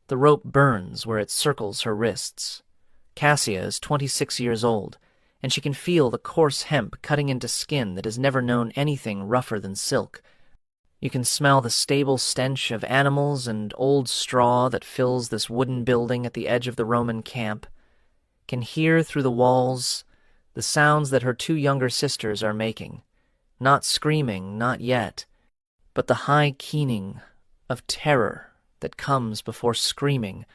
The rope burns where it circles her wrists. Cassia is 26 years old, and she can feel the coarse hemp cutting into skin that has never known anything rougher than silk. You can smell the stable stench of animals and old straw that fills this wooden building at the edge of the Roman camp, can hear through the walls the sounds that her two younger sisters are making, not screaming, not yet, but the high keening of terror that comes before screaming,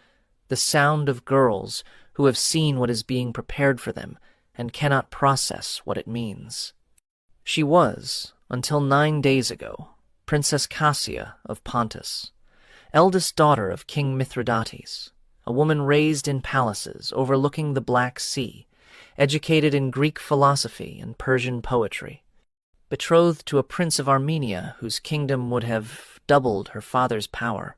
the sound of girls who have seen what is being prepared for them and cannot process what it means. She was, until 9 days ago, Princess Cassia of Pontus, eldest daughter of King Mithridates, a woman raised in palaces overlooking the Black Sea, educated in Greek philosophy and Persian poetry, betrothed to a prince of Armenia whose kingdom would have doubled her father's power.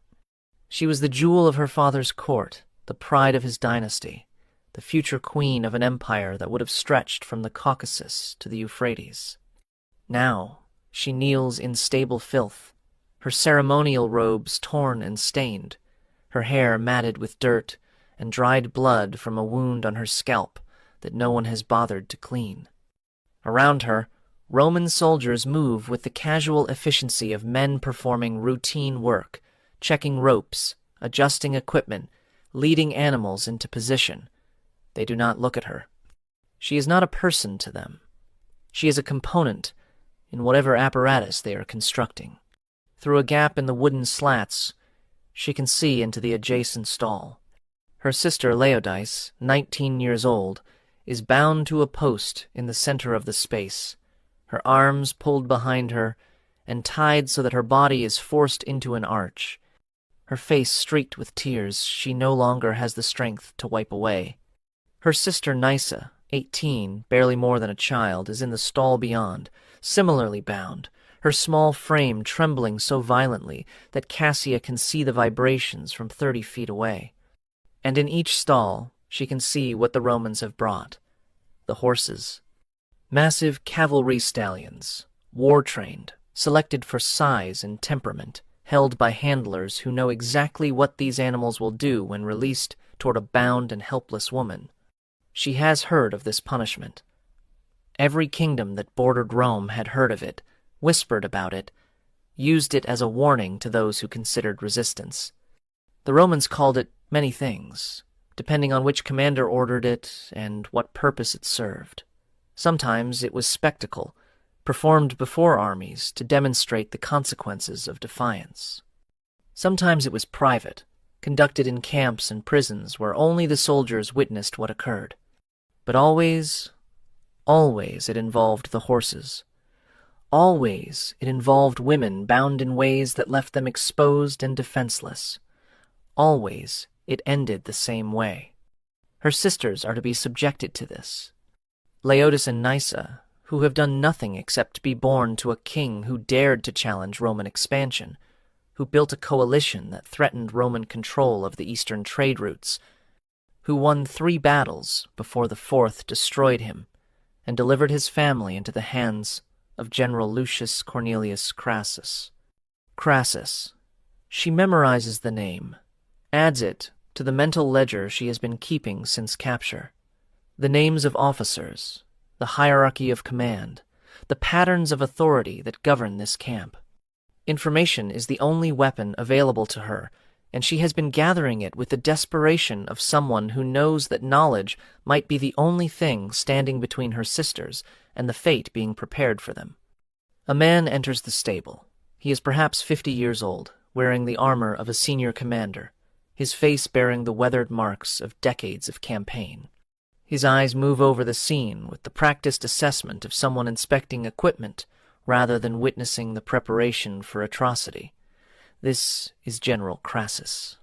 She was the jewel of her father's court, the pride of his dynasty, the future queen of an empire that would have stretched from the Caucasus to the Euphrates. Now she kneels in stable filth, her ceremonial robes torn and stained, her hair matted with dirt and dried blood from a wound on her scalp that no one has bothered to clean. Around her, Roman soldiers move with the casual efficiency of men performing routine work, checking ropes, adjusting equipment, leading animals into position. They do not look at her. She is not a person to them. She is a component in whatever apparatus they are constructing. Through a gap in the wooden slats, she can see into the adjacent stall. Her sister Laodice, 19 years old, is bound to a post in the center of the space, her arms pulled behind her and tied so that her body is forced into an arch, her face streaked with tears she no longer has the strength to wipe away. Her sister Nysa, 18, barely more than a child, is in the stall beyond, similarly bound, her small frame trembling so violently that Cassia can see the vibrations from 30 feet away. And in each stall, she can see what the Romans have brought: the horses. Massive cavalry stallions, war-trained, selected for size and temperament, held by handlers who know exactly what these animals will do when released toward a bound and helpless woman. She has heard of this punishment. Every kingdom that bordered Rome had heard of it, whispered about it, used it as a warning to those who considered resistance. The Romans called it many things, depending on which commander ordered it and what purpose it served. Sometimes it was spectacle, performed before armies to demonstrate the consequences of defiance. Sometimes it was private, conducted in camps and prisons where only the soldiers witnessed what occurred. But always it involved the horses. Always it involved women bound in ways that left them exposed and defenseless. Always it ended the same way. Her sisters are to be subjected to this. Laodice and Nysa, who have done nothing except be born to a king who dared to challenge Roman expansion, who built a coalition that threatened Roman control of the eastern trade routes, who won 3 battles before the 4th destroyed him and delivered his family into the hands of General Lucius Cornelius Crassus. Crassus. She memorizes the name, adds it to the mental ledger she has been keeping since capture. The names of officers, the hierarchy of command, the patterns of authority that govern this camp. Information is the only weapon available to her, and she has been gathering it with the desperation of someone who knows that knowledge might be the only thing standing between her sisters and the fate being prepared for them. A man enters the stable. He is perhaps 50 years old, wearing the armor of a senior commander, his face bearing the weathered marks of decades of campaign. His eyes move over the scene with the practiced assessment of someone inspecting equipment rather than witnessing the preparation for atrocity. This is General Crassus.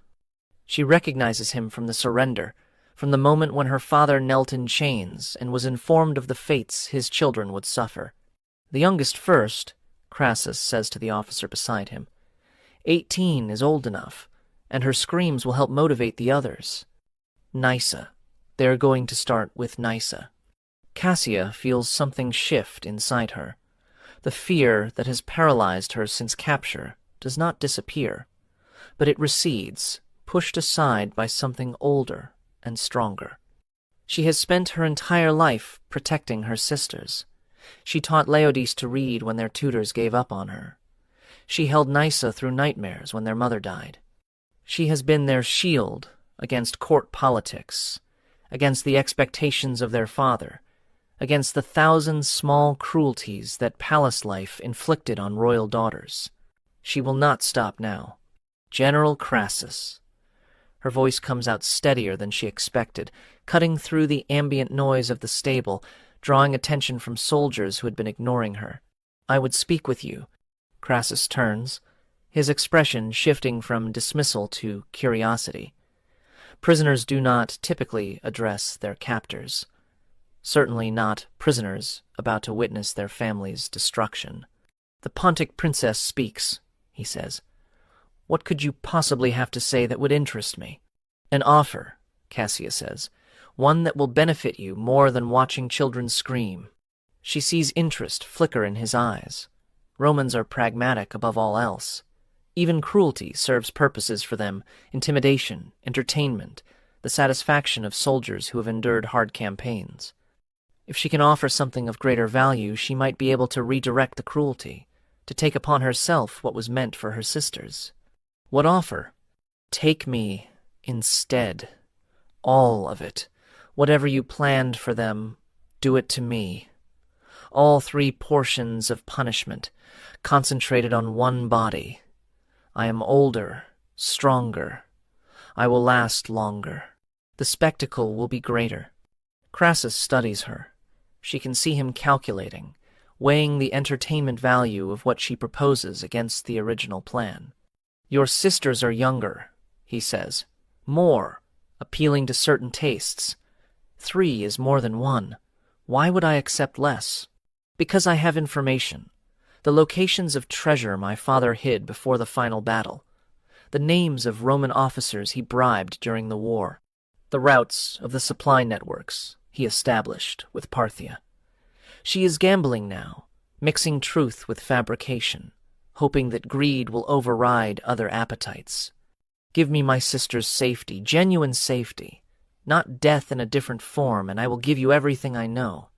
She recognizes him from the surrender, from the moment when her father knelt in chains and was informed of the fates his children would suffer. The youngest first, Crassus says to the officer beside him. 18 is old enough, and her screams will help motivate the others. Nysa. They are going to start with Nysa. Cassia feels something shift inside her. The fear that has paralyzed her since capture does not disappear, but it recedes, pushed aside by something older and stronger. She has spent her entire life protecting her sisters. She taught Laodice to read when their tutors gave up on her. She held Nysa through nightmares when their mother died. She has been their shield against court politics, against the expectations of their father, against the thousand small cruelties that palace life inflicted on royal daughters. She will not stop now. General Crassus. Her voice comes out steadier than she expected, cutting through the ambient noise of the stable, drawing attention from soldiers who had been ignoring her. I would speak with you. Crassus turns, his expression shifting from dismissal to curiosity. Prisoners do not typically address their captors. Certainly not prisoners about to witness their family's destruction. The Pontic princess speaks, he says. What could you possibly have to say that would interest me? An offer, Cassia says. One that will benefit you more than watching children scream. She sees interest flicker in his eyes. Romans are pragmatic above all else. Even cruelty serves purposes for them: intimidation, entertainment, the satisfaction of soldiers who have endured hard campaigns. If she can offer something of greater value, she might be able to redirect the cruelty, to take upon herself what was meant for her sisters. What offer? Take me instead. All of it. Whatever you planned for them, do it to me. All 3 portions of punishment, concentrated on one body. I am older, stronger. I will last longer. The spectacle will be greater. Crassus studies her. She can see him calculating, weighing the entertainment value of what she proposes against the original plan. Your sisters are younger, he says. More, appealing to certain tastes. 3 is more than 1. Why would I accept less? Because I have information. The locations of treasure my father hid before the final battle. The names of Roman officers he bribed during the war. The routes of the supply networks he established with Parthia. She is gambling now, mixing truth with fabrication, hoping that greed will override other appetites. Give me my sister's safety, genuine safety, not death in a different form, and I will give you everything I know.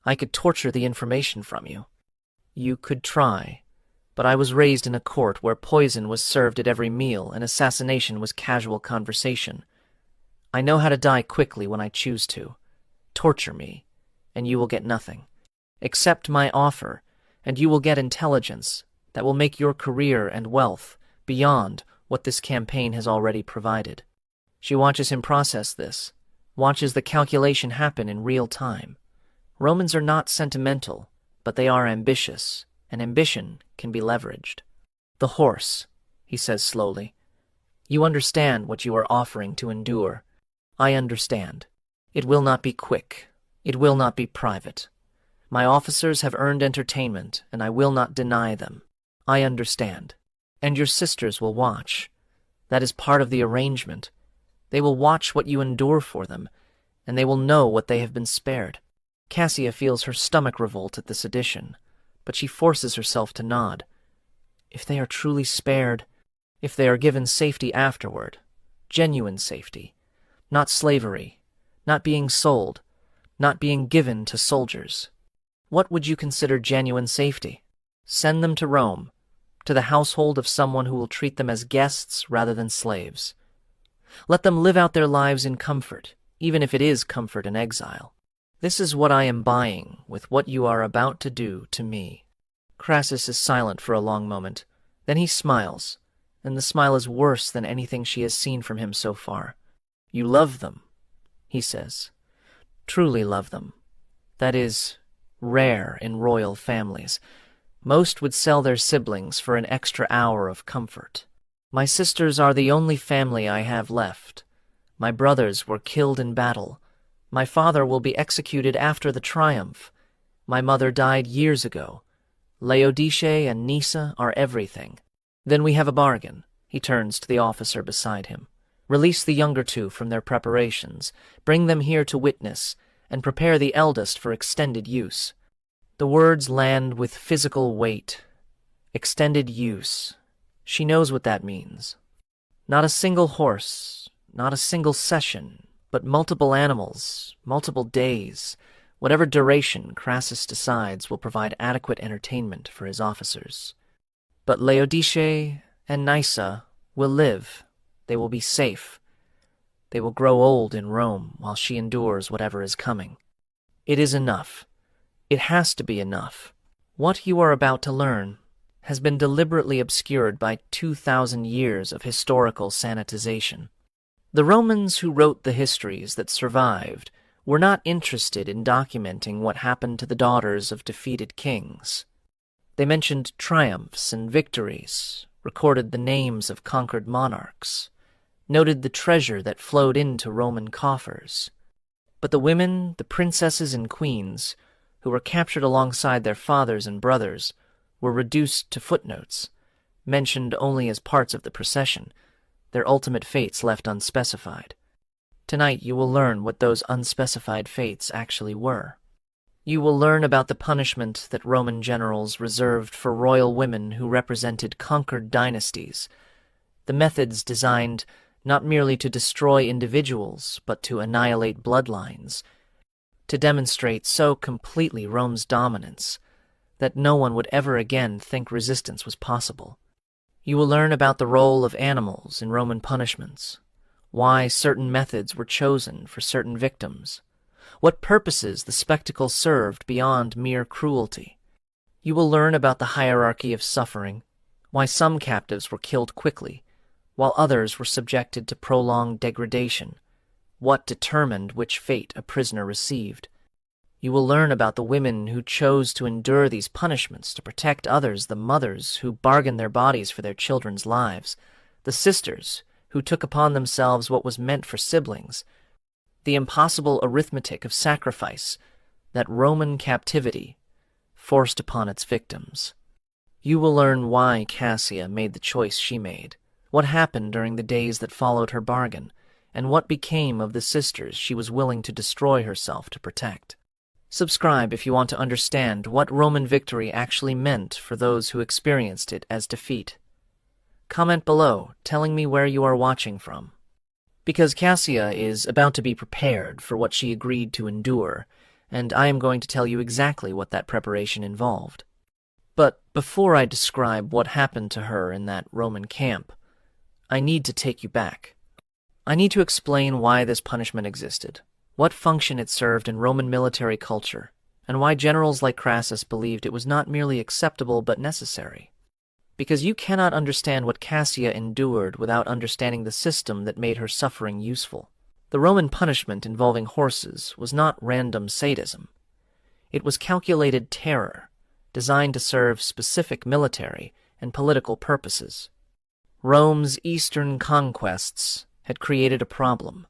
I could torture the information from you. You could try, but I was raised in a court where poison was served at every meal and assassination was casual conversation. I know how to die quickly when I choose to. Torture me, and you will get nothing. Accept my offer, and you will get intelligence that will make your career and wealth beyond what this campaign has already provided. She watches him process this, watches the calculation happen in real time. Romans are not sentimental, but they are ambitious, and ambition can be leveraged. The horse, he says slowly. You understand what you are offering to endure. I understand. It will not be quick. It will not be private. My officers have earned entertainment, and I will not deny them. I understand. And your sisters will watch. That is part of the arrangement. They will watch what you endure for them, and they will know what they have been spared. Cassia feels her stomach revolt at this addition, but she forces herself to nod. If they are truly spared, if they are given safety afterward, genuine safety, not slavery, not being sold, not being given to soldiers, what would you consider genuine safety? Send them to Rome, to the household of someone who will treat them as guests rather than slaves. Let them live out their lives in comfort, even if it is comfort in exile. This is what I am buying with what you are about to do to me. Crassus is silent for a long moment. Then he smiles, and the smile is worse than anything she has seen from him so far. You love them, he says. Truly love them. That is rare in royal families. Most would sell their siblings for an extra hour of comfort. My sisters are the only family I have left. My brothers were killed in battle. My father will be executed after the triumph. My mother died years ago. Laodice and Nysa are everything. Then we have a bargain. He turns to the officer beside him. Release the younger 2 from their preparations. Bring them here to witness, and prepare the eldest for extended use. The words land with physical weight. Extended use. She knows what that means. Not a single horse, not a single session, but multiple animals, multiple days. Whatever duration Crassus decides will provide adequate entertainment for his officers. But Laodice and Nysa will live. They will be safe. They will grow old in Rome while she endures whatever is coming. It is enough. It has to be enough. What you are about to learn has been deliberately obscured by 2,000 years of historical sanitization. The Romans who wrote the histories that survived were not interested in documenting what happened to the daughters of defeated kings. They mentioned triumphs and victories, recorded the names of conquered monarchs, noted the treasure that flowed into Roman coffers. But the women, the princesses and queens, who were captured alongside their fathers and brothers, were reduced to footnotes, mentioned only as parts of the procession, their ultimate fates left unspecified. Tonight you will learn what those unspecified fates actually were. You will learn about the punishment that Roman generals reserved for royal women who represented conquered dynasties, the methods designed not merely to destroy individuals, but to annihilate bloodlines, to demonstrate so completely Rome's dominance that no one would ever again think resistance was possible. You will learn about the role of animals in Roman punishments, why certain methods were chosen for certain victims, what purposes the spectacle served beyond mere cruelty. You will learn about the hierarchy of suffering, why some captives were killed quickly, while others were subjected to prolonged degradation, what determined which fate a prisoner received. You will learn about the women who chose to endure these punishments to protect others, the mothers who bargained their bodies for their children's lives, the sisters who took upon themselves what was meant for siblings, the impossible arithmetic of sacrifice that Roman captivity forced upon its victims. You will learn why Cassia made the choice she made, what happened during the days that followed her bargain, and what became of the sisters she was willing to destroy herself to protect. Subscribe if you want to understand what Roman victory actually meant for those who experienced it as defeat. Comment below telling me where you are watching from. Because Cassia is about to be prepared for what she agreed to endure, and I am going to tell you exactly what that preparation involved. But before I describe what happened to her in that Roman camp, I need to take you back. I need to explain why this punishment existed, what function it served in Roman military culture, and why generals like Crassus believed it was not merely acceptable but necessary. Because you cannot understand what Cassia endured without understanding the system that made her suffering useful. The Roman punishment involving horses was not random sadism. It was calculated terror, designed to serve specific military and political purposes. Rome's eastern conquests had created a problem.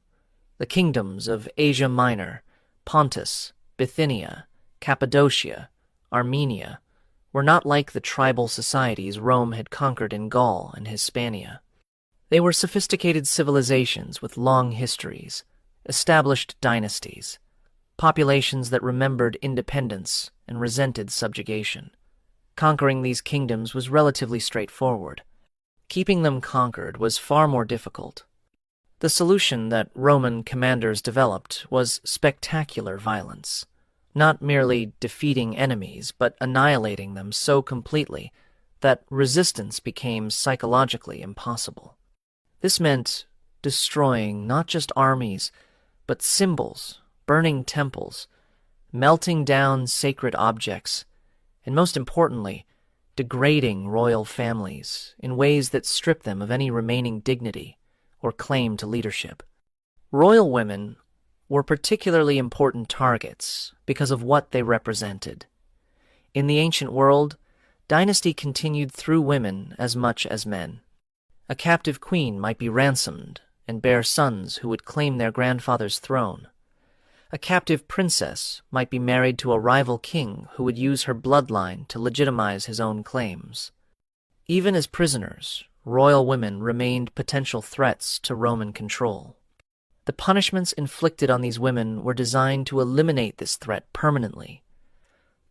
The kingdoms of Asia Minor, Pontus, Bithynia, Cappadocia, Armenia were not like the tribal societies Rome had conquered in Gaul and Hispania. They were sophisticated civilizations with long histories, established dynasties, populations that remembered independence and resented subjugation. Conquering these kingdoms was relatively straightforward. Keeping them conquered was far more difficult. The solution that Roman commanders developed was spectacular violence, not merely defeating enemies, but annihilating them so completely that resistance became psychologically impossible. This meant destroying not just armies, but symbols, burning temples, melting down sacred objects, and most importantly, degrading royal families in ways that stripped them of any remaining dignity or claim to leadership. Royal women were particularly important targets because of what they represented. In the ancient world, dynasty continued through women as much as men. A captive queen might be ransomed and bear sons who would claim their grandfather's throne. A captive princess might be married to a rival king who would use her bloodline to legitimize his own claims. Even as prisoners, royal women remained potential threats to Roman control. The punishments inflicted on these women were designed to eliminate this threat permanently.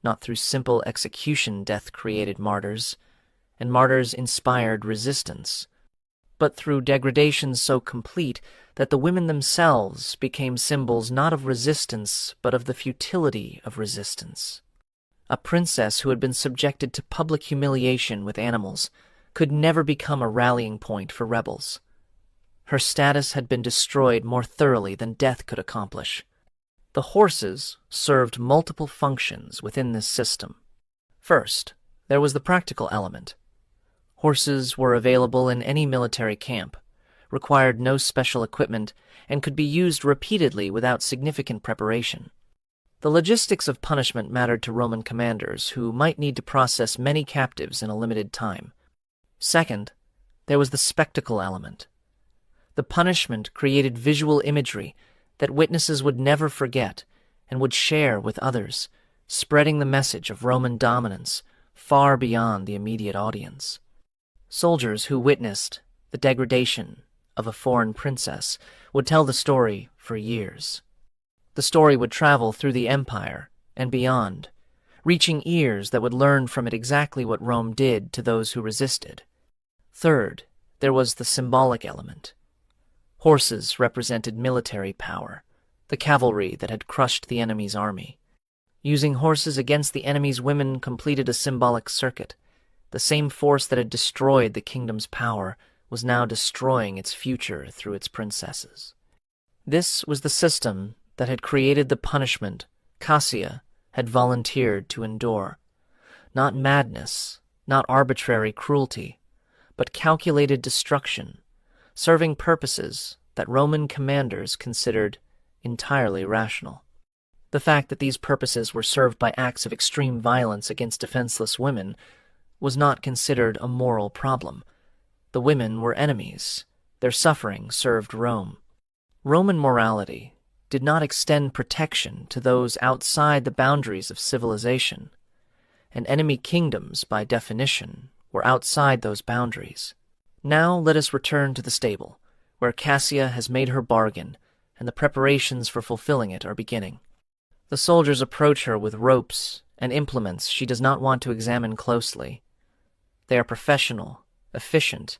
Not through simple execution death created martyrs, and martyrs inspired resistance, but through degradation so complete that the women themselves became symbols not of resistance, but of the futility of resistance. A princess who had been subjected to public humiliation with animals could never become a rallying point for rebels. Her status had been destroyed more thoroughly than death could accomplish. The horses served multiple functions within this system. First, there was the practical element. Horses were available in any military camp, required no special equipment, and could be used repeatedly without significant preparation. The logistics of punishment mattered to Roman commanders, who might need to process many captives in a limited time. Second, there was the spectacle element. The punishment created visual imagery that witnesses would never forget and would share with others, spreading the message of Roman dominance far beyond the immediate audience. Soldiers who witnessed the degradation of a foreign princess would tell the story for years. The story would travel through the empire and beyond, reaching ears that would learn from it exactly what Rome did to those who resisted. Third, there was the symbolic element. Horses represented military power, the cavalry that had crushed the enemy's army. Using horses against the enemy's women completed a symbolic circuit. The same force that had destroyed the kingdom's power was now destroying its future through its princesses. This was the system that had created the punishment Cassia had volunteered to endure. Not madness, not arbitrary cruelty, but calculated destruction, serving purposes that Roman commanders considered entirely rational. The fact that these purposes were served by acts of extreme violence against defenseless women was not considered a moral problem. The women were enemies. Their suffering served Rome. Roman morality did not extend protection to those outside the boundaries of civilization, and enemy kingdoms, by definition, were outside those boundaries. Now let us return to the stable, where Cassia has made her bargain, and the preparations for fulfilling it are beginning. The soldiers approach her with ropes and implements she does not want to examine closely. They are professional, efficient,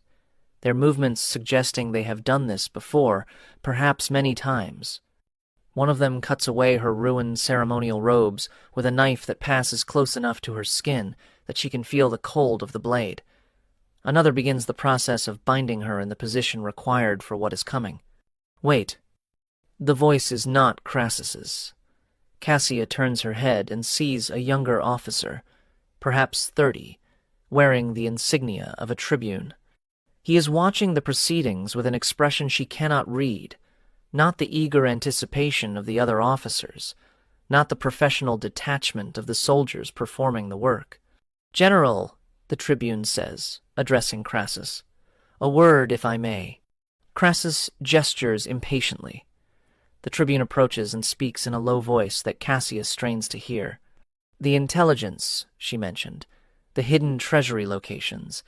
their movements suggesting they have done this before, perhaps many times. One of them cuts away her ruined ceremonial robes with a knife that passes close enough to her skin that she can feel the cold of the blade. Another begins the process of binding her in the position required for what is coming. Wait. The voice is not Crassus's. Cassia turns her head and sees a younger officer, perhaps 30, wearing the insignia of a tribune. He is watching the proceedings with an expression she cannot read, not the eager anticipation of the other officers, not the professional detachment of the soldiers performing the work. "General," the tribune says, addressing Crassus, "a word, if I may." Crassus gestures impatiently. The tribune approaches and speaks in a low voice that Cassius strains to hear. "The intelligence," she mentioned, "the hidden treasury locations.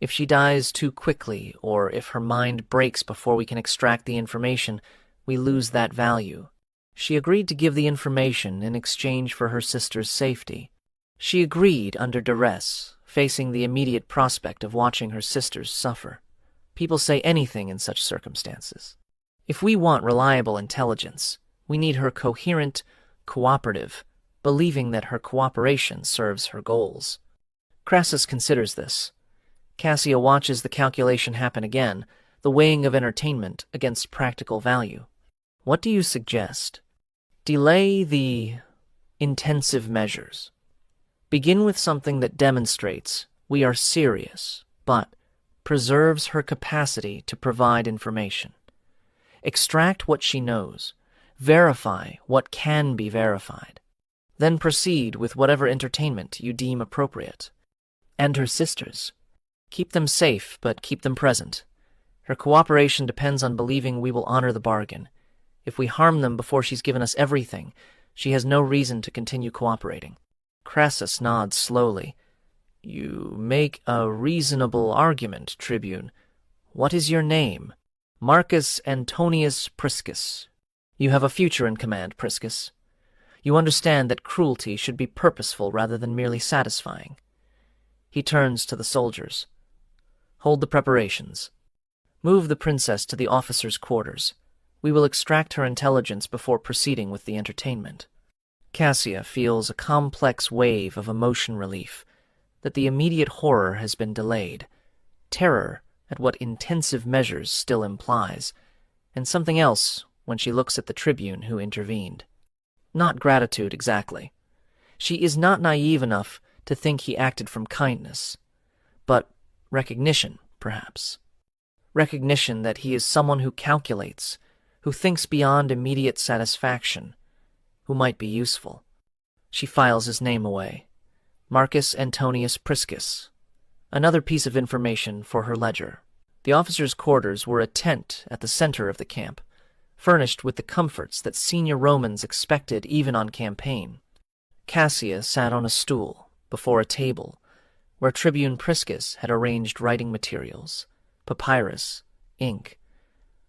If she dies too quickly, or if her mind breaks before we can extract the information, we lose that value." She agreed to give the information in exchange for her sister's safety. She agreed under duress, facing the immediate prospect of watching her sisters suffer. People say anything in such circumstances. If we want reliable intelligence, we need her coherent, cooperative, believing that her cooperation serves her goals. Crassus considers this. Cassia watches the calculation happen again, the weighing of entertainment against practical value. "What do you suggest?" "Delay the intensive measures. Begin with something that demonstrates we are serious, but preserves her capacity to provide information. Extract what she knows. Verify what can be verified. Then proceed with whatever entertainment you deem appropriate. And her sisters. Keep them safe, but keep them present. Her cooperation depends on believing we will honor the bargain. If we harm them before she's given us everything, she has no reason to continue cooperating." Crassus nods slowly. "You make a reasonable argument, Tribune. What is your name?" "Marcus Antonius Priscus." "You have a future in command, Priscus. You understand that cruelty should be purposeful rather than merely satisfying." He turns to the soldiers. "Hold the preparations." Move the princess to the officers' quarters. We will extract her intelligence before proceeding with the entertainment. Cassia feels a complex wave of emotion relief, that the immediate horror has been delayed, terror at what intensive measures still implies, and something else when she looks at the tribune who intervened. Not gratitude exactly. She is not naive enough to think he acted from kindness, but recognition, perhaps. Recognition that he is someone who calculates, who thinks beyond immediate satisfaction, who might be useful. She files his name away. Marcus Antonius Priscus. Another piece of information for her ledger. The officers' quarters were a tent at the center of the camp, furnished with the comforts that senior Romans expected even on campaign. Cassia sat on a stool before a table where Tribune Priscus had arranged writing materials, papyrus, ink,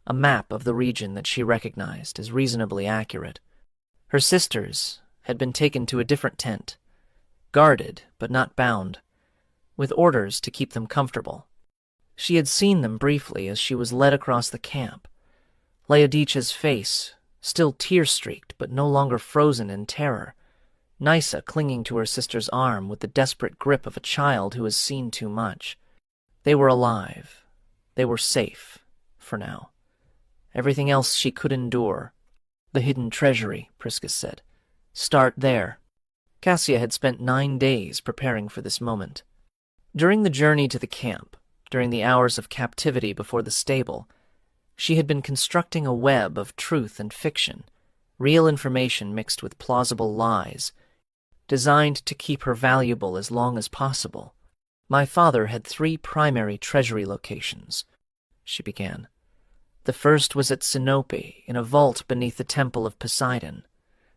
a map of the region that she recognized as reasonably accurate. Her sisters had been taken to a different tent, guarded but not bound, with orders to keep them comfortable. She had seen them briefly as she was led across the camp. Laodicea's face, still tear-streaked but no longer frozen in terror. Nysa clinging to her sister's arm with the desperate grip of a child who has seen too much. They were alive. They were safe, for now. Everything else she could endure. The hidden treasury, Priscus said. Start there. Cassia had spent 9 days preparing for this moment. During the journey to the camp, during the hours of captivity before the stable, she had been constructing a web of truth and fiction, real information mixed with plausible lies, designed to keep her valuable as long as possible. My father had 3 primary treasury locations, she began. The first was at Sinope, in a vault beneath the temple of Poseidon.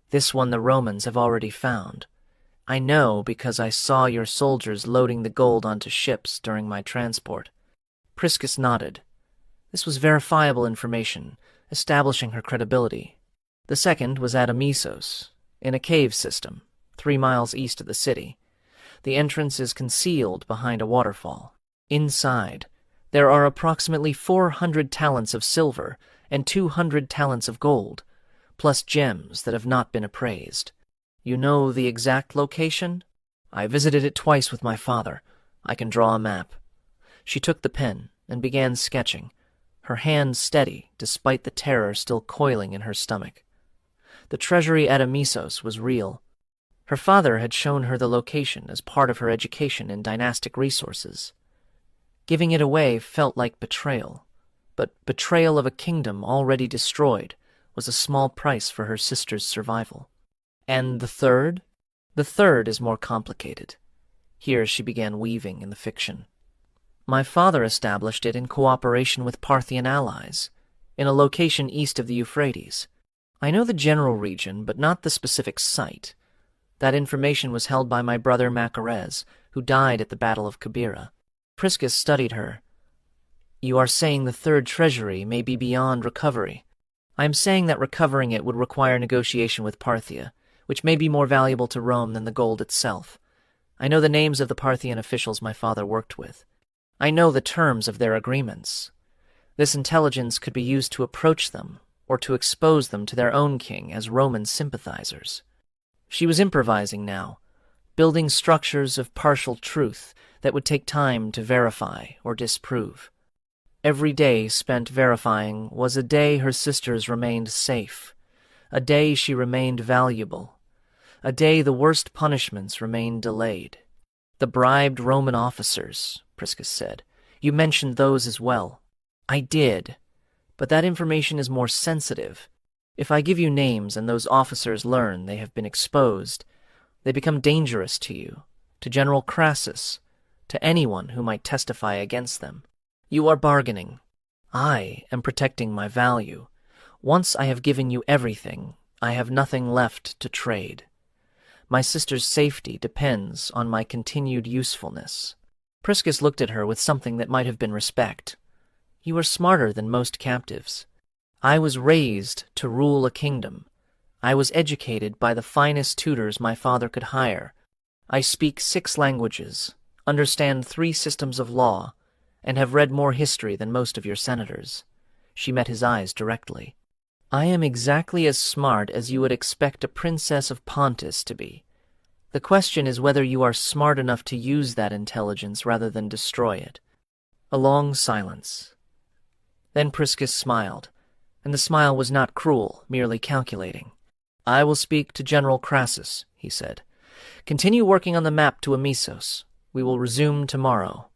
This one the Romans have already found. I know because I saw your soldiers loading the gold onto ships during my transport. Priscus nodded. This was verifiable information, establishing her credibility. The second was at Amisos, in a cave system, 3 miles east of the city. The entrance is concealed behind a waterfall. Inside, there are approximately 400 talents of silver and 200 talents of gold, plus gems that have not been appraised. You know the exact location? I visited it twice with my father. I can draw a map. She took the pen and began sketching, her hand steady despite the terror still coiling in her stomach. The treasury at Amisos was real. Her father had shown her the location as part of her education in dynastic resources. Giving it away felt like betrayal, but betrayal of a kingdom already destroyed was a small price for her sister's survival. And the third? The third is more complicated. Here she began weaving in the fiction. My father established it in cooperation with Parthian allies, in a location east of the Euphrates. I know the general region, but not the specific site. That information was held by my brother Macares, who died at the Battle of Kabira. Priscus studied her. You are saying the third treasury may be beyond recovery. I am saying that recovering it would require negotiation with Parthia, which may be more valuable to Rome than the gold itself. I know the names of the Parthian officials my father worked with. I know the terms of their agreements. This intelligence could be used to approach them, or to expose them to their own king as Roman sympathizers. She was improvising now, building structures of partial truth that would take time to verify or disprove. Every day spent verifying was a day her sisters remained safe, a day she remained valuable, a day the worst punishments remained delayed. The bribed Roman officers, Priscus said. You mentioned those as well. I did, but that information is more sensitive. If I give you names and those officers learn they have been exposed, they become dangerous to you, to General Crassus, to anyone who might testify against them. You are bargaining. I am protecting my value. Once I have given you everything, I have nothing left to trade. My sister's safety depends on my continued usefulness. Priscus looked at her with something that might have been respect. You are smarter than most captives. I was raised to rule a kingdom. I was educated by the finest tutors my father could hire. I speak 6 languages, understand 3 systems of law, and have read more history than most of your senators. She met his eyes directly. I am exactly as smart as you would expect a princess of Pontus to be. The question is whether you are smart enough to use that intelligence rather than destroy it. A long silence. Then Priscus smiled, and the smile was not cruel, merely calculating. I will speak to General Crassus, he said. Continue working on the map to Amisos. We will resume tomorrow.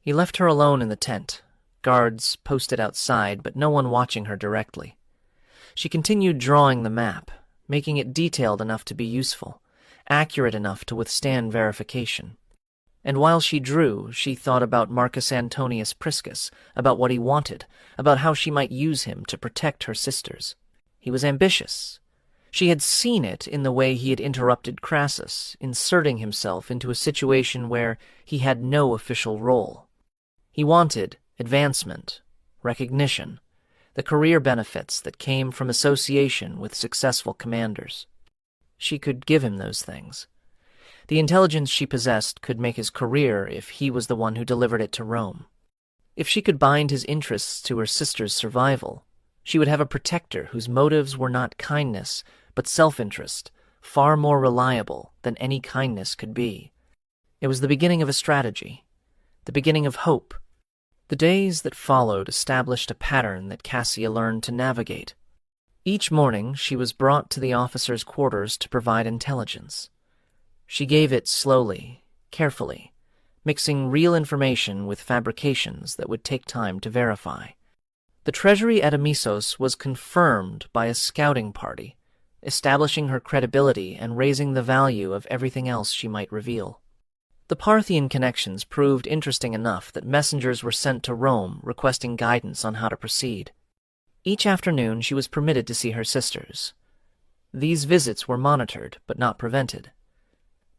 He left her alone in the tent, guards posted outside, but no one watching her directly. She continued drawing the map, making it detailed enough to be useful, accurate enough to withstand verification. And while she drew, she thought about Marcus Antonius Priscus, about what he wanted, about how she might use him to protect her sisters. He was ambitious. She had seen it in the way he had interrupted Crassus, inserting himself into a situation where he had no official role. He wanted advancement, recognition, the career benefits that came from association with successful commanders. She could give him those things. The intelligence she possessed could make his career if he was the one who delivered it to Rome. If she could bind his interests to her sister's survival, she would have a protector whose motives were not kindness, but self-interest, far more reliable than any kindness could be. It was the beginning of a strategy, the beginning of hope. The days that followed established a pattern that Cassia learned to navigate. Each morning she was brought to the officers' quarters to provide intelligence. She gave it slowly, carefully, mixing real information with fabrications that would take time to verify. The treasury at Amisos was confirmed by a scouting party, establishing her credibility and raising the value of everything else she might reveal. The Parthian connections proved interesting enough that messengers were sent to Rome requesting guidance on how to proceed. Each afternoon she was permitted to see her sisters. These visits were monitored, but not prevented.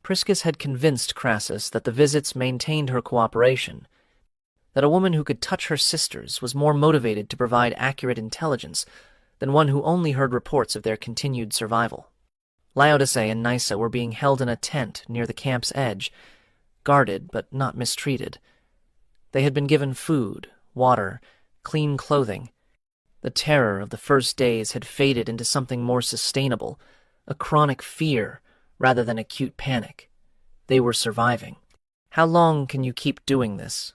Priscus had convinced Crassus that the visits maintained her cooperation, that a woman who could touch her sisters was more motivated to provide accurate intelligence than one who only heard reports of their continued survival. Laodice and Nysa were being held in a tent near the camp's edge, guarded but not mistreated. They had been given food, water, clean clothing. The terror of the first days had faded into something more sustainable, a chronic fear rather than acute panic. They were surviving. How long can you keep doing this?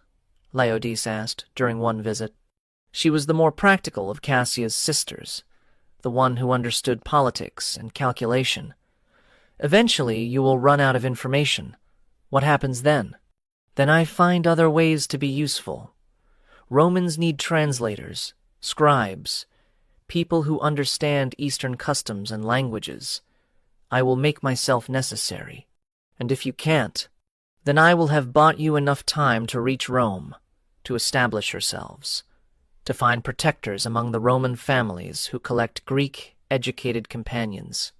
Laodice asked during one visit. She was the more practical of Cassia's sisters, the one who understood politics and calculation. Eventually you will run out of information. What happens then? Then I find other ways to be useful. Romans need translators, scribes, people who understand Eastern customs and languages. I will make myself necessary. And if you can't, then I will have bought you enough time to reach Rome, to establish yourselves, to find protectors among the Roman families who collect Greek-educated companions.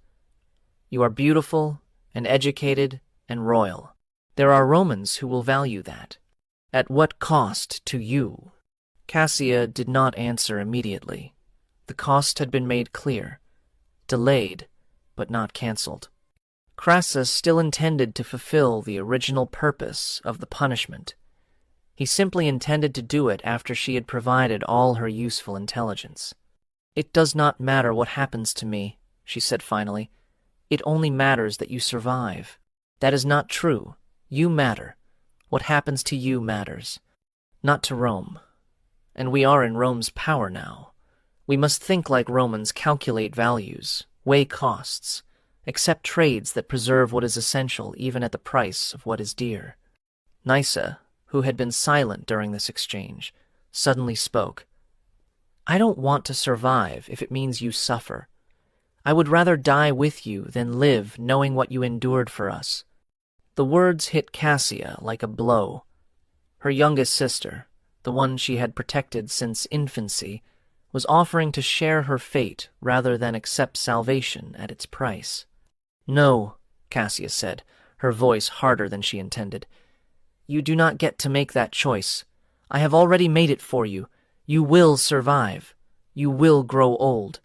You are beautiful and educated and royal. There are Romans who will value that. At what cost to you? Cassia did not answer immediately. The cost had been made clear, delayed, but not cancelled. Crassus still intended to fulfill the original purpose of the punishment. He simply intended to do it after she had provided all her useful intelligence. It does not matter what happens to me, she said finally. It only matters that you survive. That is not true. You matter. What happens to you matters. Not to Rome. And we are in Rome's power now. We must think like Romans, calculate values, weigh costs, accept trades that preserve what is essential even at the price of what is dear. Nysa, who had been silent during this exchange, suddenly spoke. I don't want to survive if it means you suffer. I would rather die with you than live knowing what you endured for us. The words hit Cassia like a blow. Her youngest sister, the one she had protected since infancy, was offering to share her fate rather than accept salvation at its price. No, Cassia said, her voice harder than she intended. You do not get to make that choice. I have already made it for you. You will survive. You will grow old.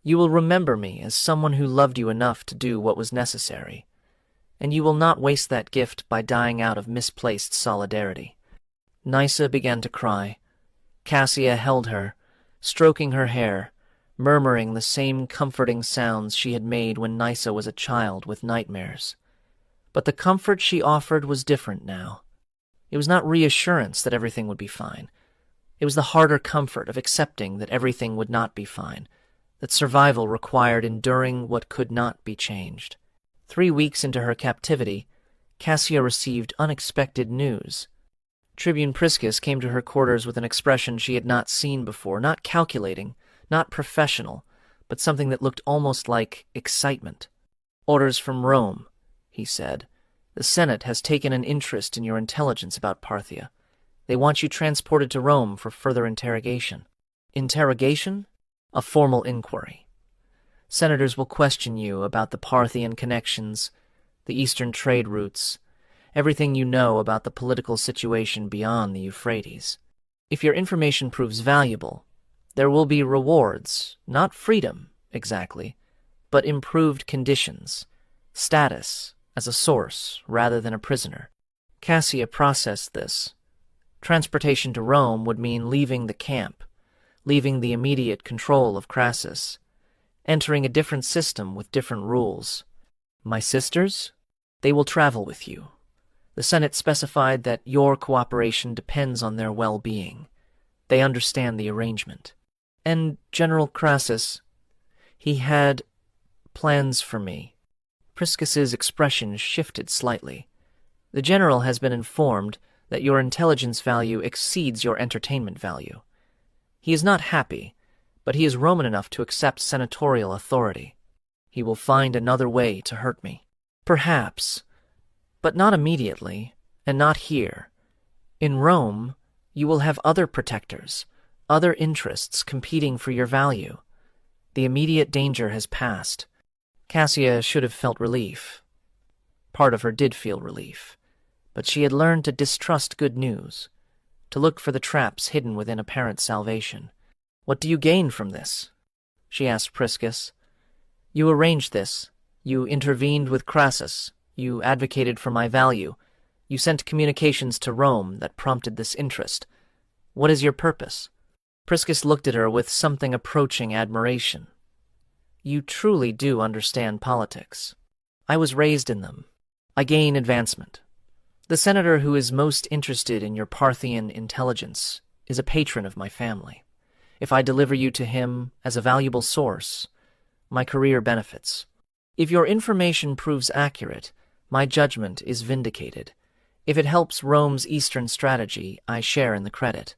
You will remember me as someone who loved you enough to do what was necessary. And you will not waste that gift by dying out of misplaced solidarity. Nysa began to cry. Cassia held her, stroking her hair, murmuring the same comforting sounds she had made when Nysa was a child with nightmares. But the comfort she offered was different now. It was not reassurance that everything would be fine. It was the harder comfort of accepting that everything would not be fine, that survival required enduring what could not be changed. 3 weeks into her captivity, Cassia received unexpected news. Tribune Priscus came to her quarters with an expression she had not seen before, not calculating, not professional, but something that looked almost like excitement. "Orders from Rome," he said. "The Senate has taken an interest in your intelligence about Parthia. They want you transported to Rome for further interrogation." "Interrogation?" "A formal inquiry. Senators will question you about the Parthian connections, the eastern trade routes, everything you know about the political situation beyond the Euphrates. If your information proves valuable, there will be rewards, not freedom, exactly, but improved conditions, status as a source rather than a prisoner." Cassia processed this. Transportation to Rome would mean leaving the camp, leaving the immediate control of Crassus, entering a different system with different rules. "My sisters? They will travel with you. The Senate specified that your cooperation depends on their well-being. They understand the arrangement. And General Crassus, he had plans for me." Priscus's expression shifted slightly. "The general has been informed that your intelligence value exceeds your entertainment value. He is not happy, but he is Roman enough to accept senatorial authority. He will find another way to hurt me." "Perhaps, but not immediately, and not here. In Rome, you will have other protectors, other interests competing for your value. The immediate danger has passed." Cassia should have felt relief. Part of her did feel relief, but she had learned to distrust good news, to look for the traps hidden within apparent salvation. "What do you gain from this?" she asked Priscus. "You arranged this. You intervened with Crassus. You advocated for my value. You sent communications to Rome that prompted this interest. What is your purpose?" Priscus looked at her with something approaching admiration. "You truly do understand politics. I was raised in them. I gain advancement. The senator who is most interested in your Parthian intelligence is a patron of my family. If I deliver you to him as a valuable source, my career benefits. If your information proves accurate, my judgment is vindicated. If it helps Rome's eastern strategy, I share in the credit.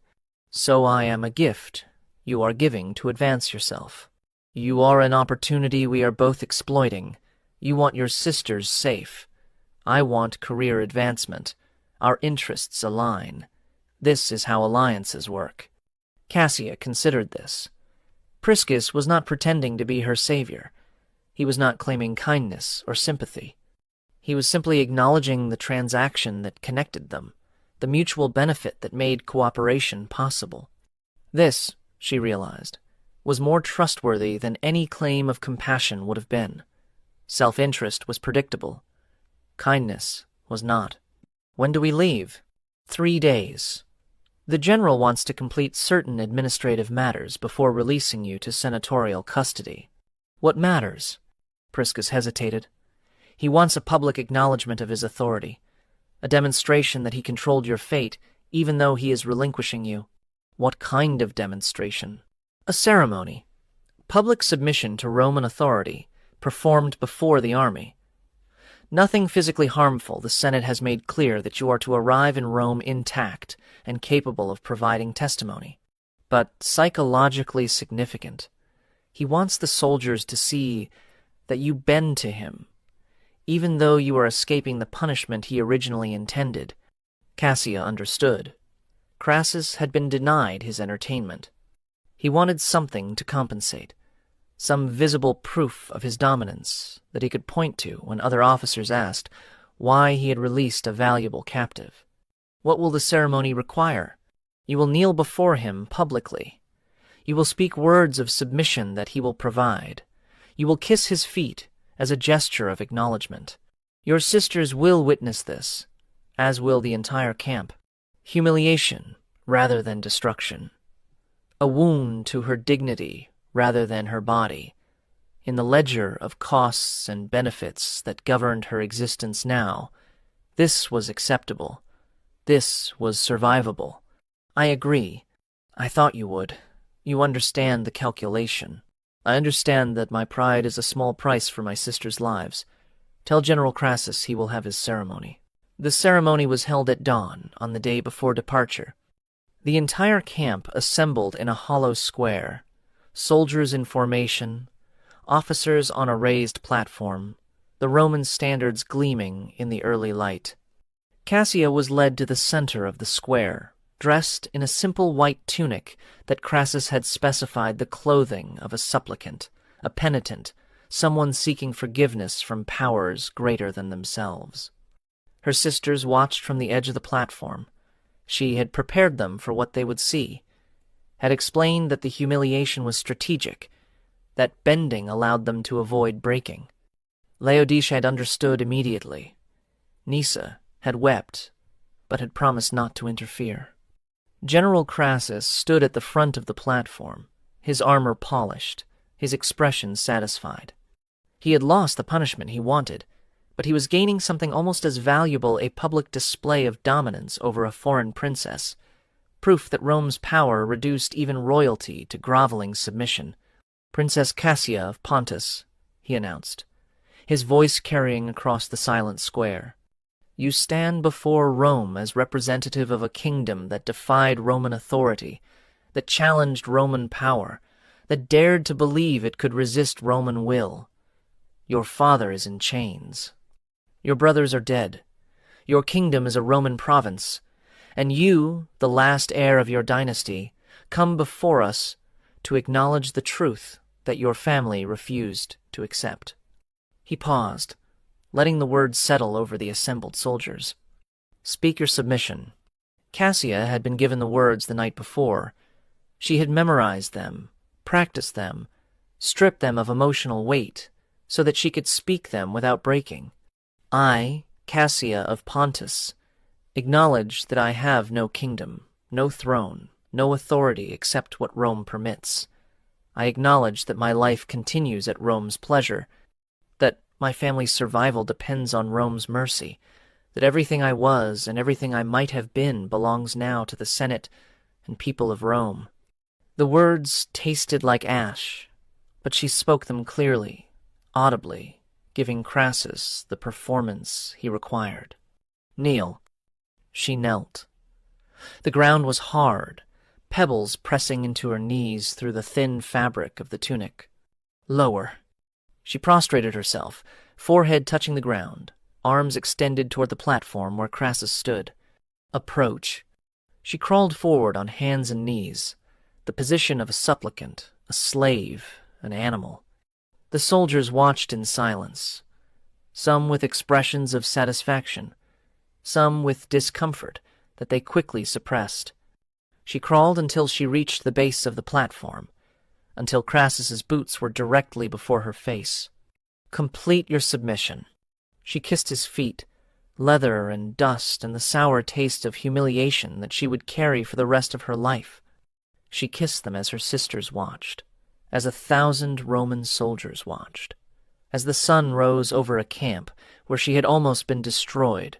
So I am a gift you are giving to advance yourself. You are an opportunity we are both exploiting. You want your sisters safe. I want career advancement. Our interests align. This is how alliances work." Cassia considered this. Priscus was not pretending to be her savior. He was not claiming kindness or sympathy. He was simply acknowledging the transaction that connected them, the mutual benefit that made cooperation possible. This, she realized, was more trustworthy than any claim of compassion would have been. Self-interest was predictable. Kindness was not. "When do we leave?" 3 days. The general wants to complete certain administrative matters before releasing you to senatorial custody. "What matters?" Priscus hesitated. "He wants a public acknowledgement of his authority, a demonstration that he controlled your fate, even though he is relinquishing you." "What kind of demonstration?" "A ceremony. Public submission to Roman authority, performed before the army. Nothing physically harmful. The Senate has made clear that you are to arrive in Rome intact and capable of providing testimony. But psychologically significant. He wants the soldiers to see that you bend to him, even though you are escaping the punishment he originally intended." Cassia understood. Crassus had been denied his entertainment. He wanted something to compensate, some visible proof of his dominance that he could point to when other officers asked why he had released a valuable captive. "What will the ceremony require?" "You will kneel before him publicly. You will speak words of submission that he will provide. You will kiss his feet as a gesture of acknowledgement. Your sisters will witness this, as will the entire camp." Humiliation rather than destruction. A wound to her dignity rather than her body. In the ledger of costs and benefits that governed her existence now, this was acceptable. This was survivable. I agree. I thought you would. You understand the calculation. I understand that my pride is a small price for my sisters' lives. Tell General Crassus he will have his ceremony. The ceremony was held at dawn on the day before departure. The entire camp assembled in a hollow square, soldiers in formation, officers on a raised platform, the Roman standards gleaming in the early light. Cassia was led to the center of the square, dressed in a simple white tunic that Crassus had specified the clothing of a supplicant, a penitent, someone seeking forgiveness from powers greater than themselves. Her sisters watched from the edge of the platform. She had prepared them for what they would see, had explained that the humiliation was strategic, that bending allowed them to avoid breaking. Laodicea had understood immediately. Nysa had wept, but had promised not to interfere. General Crassus stood at the front of the platform, his armor polished, his expression satisfied. He had lost the punishment he wanted, but he was gaining something almost as valuable, a public display of dominance over a foreign princess, proof that Rome's power reduced even royalty to groveling submission. "Princess Cassia of Pontus," he announced, his voice carrying across the silent square. "You stand before Rome as representative of a kingdom that defied Roman authority, that challenged Roman power, that dared to believe it could resist Roman will. Your father is in chains. Your brothers are dead. Your kingdom is a Roman province, and you, the last heir of your dynasty, come before us to acknowledge the truth that your family refused to accept." He paused, letting the words settle over the assembled soldiers. "Speak your submission." Cassia had been given the words the night before. She had memorized them, practiced them, stripped them of emotional weight, so that she could speak them without breaking. "I, Cassia of Pontus, acknowledge that I have no kingdom, no throne, no authority except what Rome permits. I acknowledge that my life continues at Rome's pleasure, that my family's survival depends on Rome's mercy, that everything I was and everything I might have been belongs now to the Senate and people of Rome." The words tasted like ash, but she spoke them clearly, audibly, giving Crassus the performance he required. "Kneel." She knelt. The ground was hard, pebbles pressing into her knees through the thin fabric of the tunic. "Lower." She prostrated herself, forehead touching the ground, arms extended toward the platform where Crassus stood. "Approach." She crawled forward on hands and knees, the position of a supplicant, a slave, an animal. The soldiers watched in silence, some with expressions of satisfaction, some with discomfort that they quickly suppressed. She crawled until she reached the base of the platform, until Crassus's boots were directly before her face. "Complete your submission." She kissed his feet, leather and dust and the sour taste of humiliation that she would carry for the rest of her life. She kissed them as her sisters watched, as 1,000 Roman soldiers watched, as the sun rose over a camp where she had almost been destroyed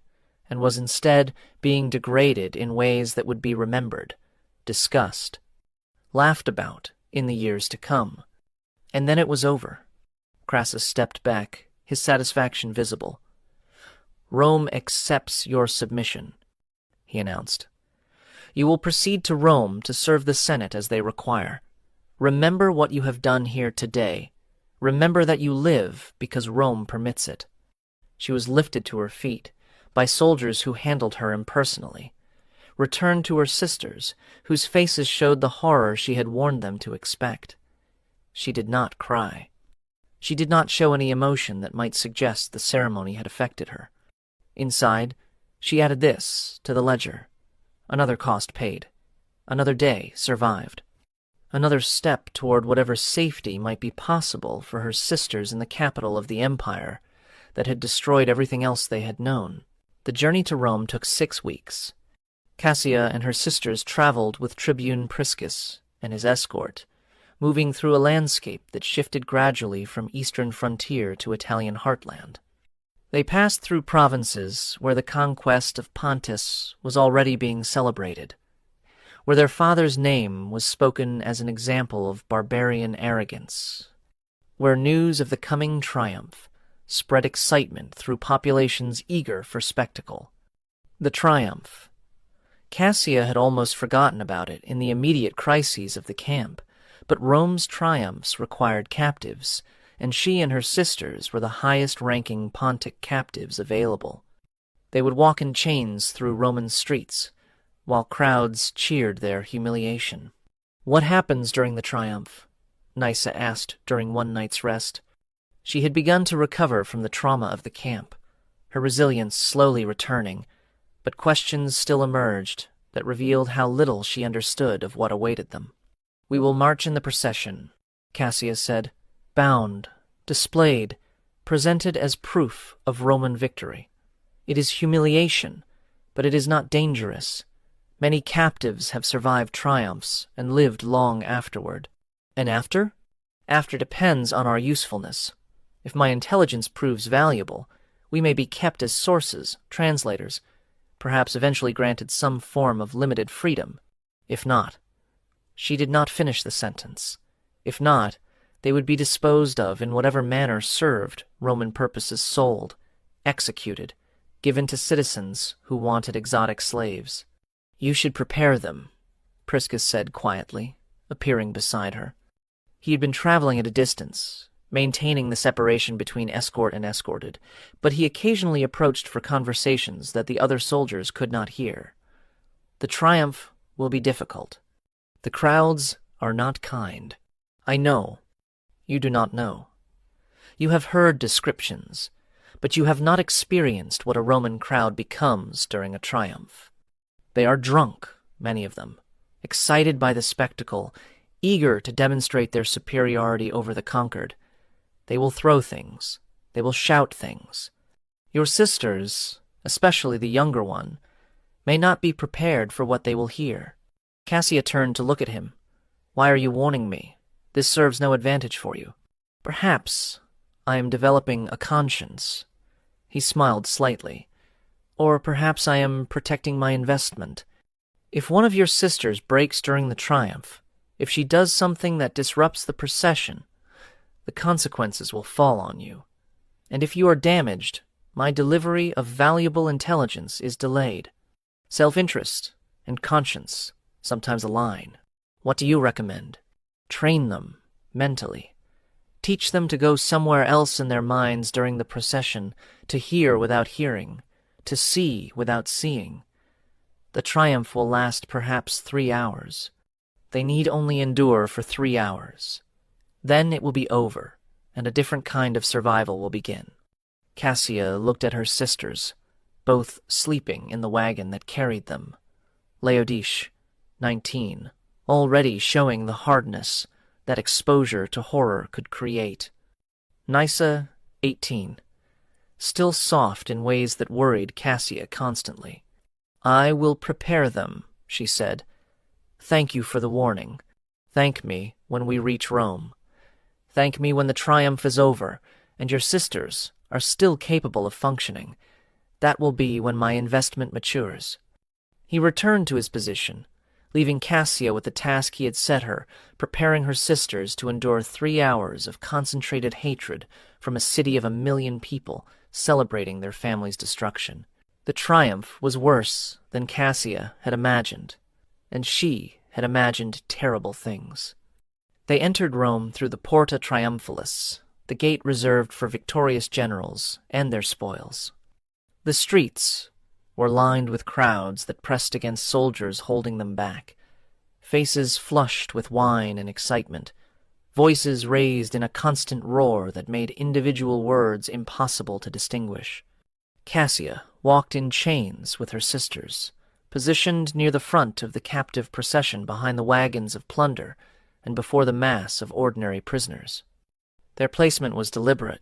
and was instead being degraded in ways that would be remembered, discussed, laughed about in the years to come. And then it was over. Crassus stepped back, his satisfaction visible. "Rome accepts your submission," he announced. "You will proceed to Rome to serve the Senate as they require. Remember what you have done here today. Remember that you live because Rome permits it." She was lifted to her feet by soldiers who handled her impersonally, returned to her sisters, whose faces showed the horror she had warned them to expect. She did not cry. She did not show any emotion that might suggest the ceremony had affected her. Inside, she added this to the ledger: another cost paid, another day survived, another step toward whatever safety might be possible for her sisters in the capital of the empire that had destroyed everything else they had known. The journey to Rome took 6 weeks. Cassia and her sisters traveled with Tribune Priscus and his escort, moving through a landscape that shifted gradually from eastern frontier to Italian heartland. They passed through provinces where the conquest of Pontus was already being celebrated, where their father's name was spoken as an example of barbarian arrogance, where news of the coming triumph spread excitement through populations eager for spectacle. The triumph. Cassia had almost forgotten about it in the immediate crises of the camp, but Rome's triumphs required captives, and she and her sisters were the highest-ranking Pontic captives available. They would walk in chains through Roman streets, while crowds cheered their humiliation. "What happens during the triumph?" Nysa asked during one night's rest. She had begun to recover from the trauma of the camp, her resilience slowly returning, but questions still emerged that revealed how little she understood of what awaited them. "We will march in the procession," Cassia said, "bound, displayed, presented as proof of Roman victory. It is humiliation, but it is not dangerous. Many captives have survived triumphs and lived long afterward." "And after?" "After depends on our usefulness. If my intelligence proves valuable, we may be kept as sources, translators, perhaps eventually granted some form of limited freedom. If not—" She did not finish the sentence. "If not, they would be disposed of in whatever manner served Roman purposes, sold, executed, given to citizens who wanted exotic slaves." "You should prepare them," Priscus said quietly, appearing beside her. He had been traveling at a distance, maintaining the separation between escort and escorted, but he occasionally approached for conversations that the other soldiers could not hear. "The triumph will be difficult. The crowds are not kind. I know. You do not know. You have heard descriptions, but you have not experienced what a Roman crowd becomes during a triumph. They are drunk, many of them, excited by the spectacle, eager to demonstrate their superiority over the conquered. They will throw things. They will shout things. Your sisters, especially the younger one, may not be prepared for what they will hear." Cassia turned to look at him. "Why are you warning me? This serves no advantage for you." "Perhaps I am developing a conscience." He smiled slightly. "Or perhaps I am protecting my investment. If one of your sisters breaks during the triumph, if she does something that disrupts the procession, the consequences will fall on you. And if you are damaged, my delivery of valuable intelligence is delayed. Self-interest and conscience sometimes align. What do you recommend? Train them mentally. Teach them to go somewhere else in their minds during the procession, to hear without hearing, to see without seeing. The triumph will last perhaps 3 hours. They need only endure for 3 hours. Then it will be over, and a different kind of survival will begin." Cassia looked at her sisters, both sleeping in the wagon that carried them. Laodice, 19, already showing the hardness that exposure to horror could create. Nysa, 18, still soft in ways that worried Cassia constantly. "I will prepare them," she said. "Thank you for the warning. Thank me when we reach Rome. Thank me when the triumph is over, and your sisters are still capable of functioning. That will be when my investment matures." He returned to his position, leaving Cassia with the task he had set her, preparing her sisters to endure 3 hours of concentrated hatred from a city of 1 million people celebrating their family's destruction. The triumph was worse than Cassia had imagined, and she had imagined terrible things. They entered Rome through the Porta Triumphalis, the gate reserved for victorious generals and their spoils. The streets were lined with crowds that pressed against soldiers holding them back, faces flushed with wine and excitement, voices raised in a constant roar that made individual words impossible to distinguish. Cassia walked in chains with her sisters, positioned near the front of the captive procession behind the wagons of plunder and before the mass of ordinary prisoners. Their placement was deliberate.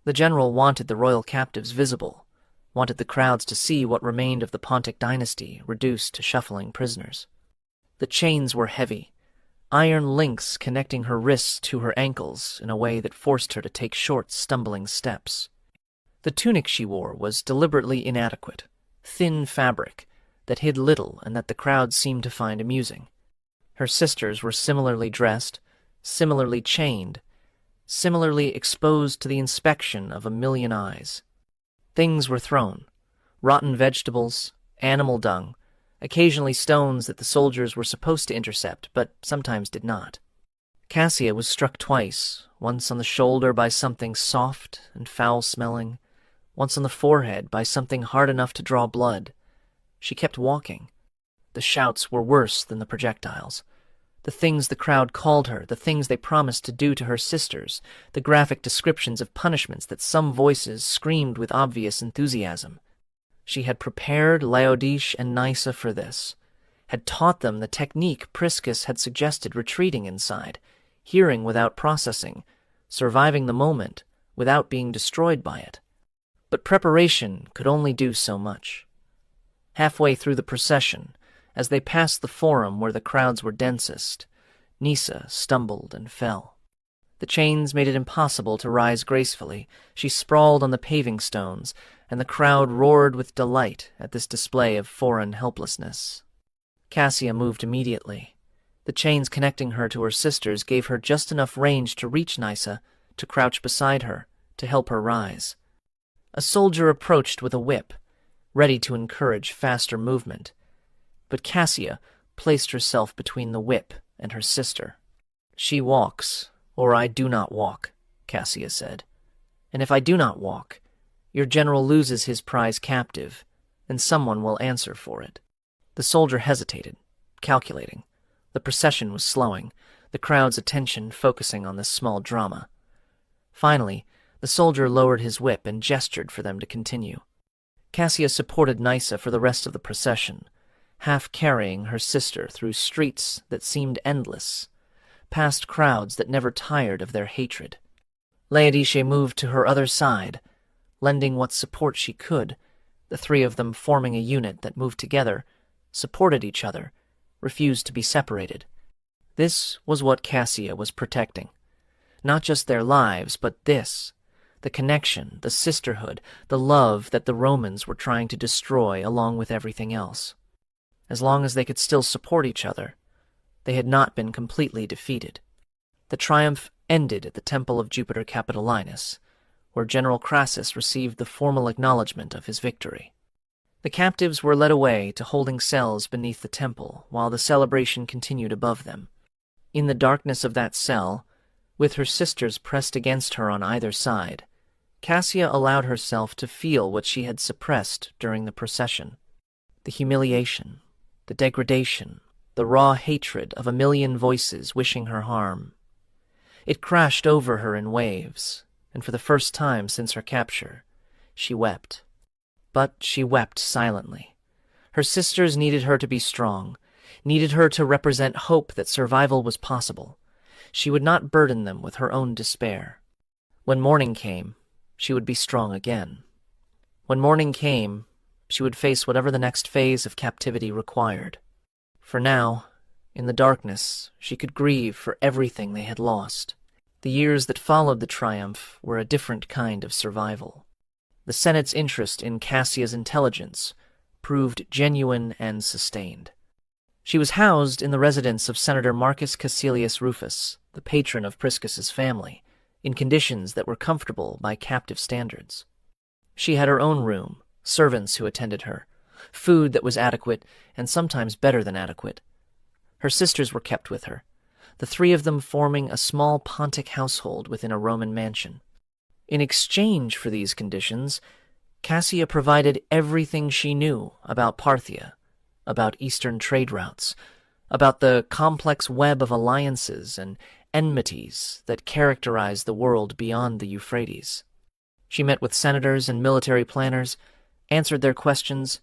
The general wanted the royal captives visible, wanted the crowds to see what remained of the Pontic dynasty reduced to shuffling prisoners. The chains were heavy, iron links connecting her wrists to her ankles in a way that forced her to take short, stumbling steps. The tunic she wore was deliberately inadequate, thin fabric that hid little and that the crowd seemed to find amusing. Her sisters were similarly dressed, similarly chained, similarly exposed to the inspection of a million eyes. Things were thrown: rotten vegetables, animal dung, occasionally stones that the soldiers were supposed to intercept, but sometimes did not. Cassia was struck twice, once on the shoulder by something soft and foul-smelling, once on the forehead by something hard enough to draw blood. She kept walking. The shouts were worse than the projectiles. The things the crowd called her, the things they promised to do to her sisters, the graphic descriptions of punishments that some voices screamed with obvious enthusiasm. She had prepared Laodice and Nysa for this, had taught them the technique Priscus had suggested, retreating inside, hearing without processing, surviving the moment without being destroyed by it. But preparation could only do so much. Halfway through the procession, as they passed the forum where the crowds were densest, Nysa stumbled and fell. The chains made it impossible to rise gracefully. She sprawled on the paving stones, and the crowd roared with delight at this display of foreign helplessness. Cassia moved immediately. The chains connecting her to her sisters gave her just enough range to reach Nysa, to crouch beside her, to help her rise. A soldier approached with a whip, ready to encourage faster movement. But Cassia placed herself between the whip and her sister. "She walks, or I do not walk," Cassia said. "And if I do not walk, your general loses his prize captive, and someone will answer for it." The soldier hesitated, calculating. The procession was slowing, the crowd's attention focusing on this small drama. Finally, the soldier lowered his whip and gestured for them to continue. Cassia supported Nysa for the rest of the procession, half carrying her sister through streets that seemed endless, past crowds that never tired of their hatred. Laodice moved to her other side, lending what support she could, the three of them forming a unit that moved together, supported each other, refused to be separated. This was what Cassia was protecting. Not just their lives, but this, the connection, the sisterhood, the love that the Romans were trying to destroy along with everything else. As long as they could still support each other, they had not been completely defeated. The triumph ended at the temple of Jupiter Capitolinus, where General Crassus received the formal acknowledgement of his victory. The captives were led away to holding cells beneath the temple, while the celebration continued above them. In the darkness of that cell, with her sisters pressed against her on either side, Cassia allowed herself to feel what she had suppressed during the procession: the humiliation, the degradation, the raw hatred of a million voices wishing her harm. It crashed over her in waves, and for the first time since her capture, she wept. But she wept silently. Her sisters needed her to be strong, needed her to represent hope that survival was possible. She would not burden them with her own despair. When morning came, she would be strong again. When morning came, she would face whatever the next phase of captivity required. For now, in the darkness, she could grieve for everything they had lost. The years that followed the triumph were a different kind of survival. The Senate's interest in Cassia's intelligence proved genuine and sustained. She was housed in the residence of Senator Marcus Caecilius Rufus, the patron of Priscus's family, in conditions that were comfortable by captive standards. She had her own room, servants who attended her, food that was adequate and sometimes better than adequate. Her sisters were kept with her, the three of them forming a small Pontic household within a Roman mansion. In exchange for these conditions, Cassia provided everything she knew about Parthia, about Eastern trade routes, about the complex web of alliances and enmities that characterized the world beyond the Euphrates. She met with senators and military planners, answered their questions,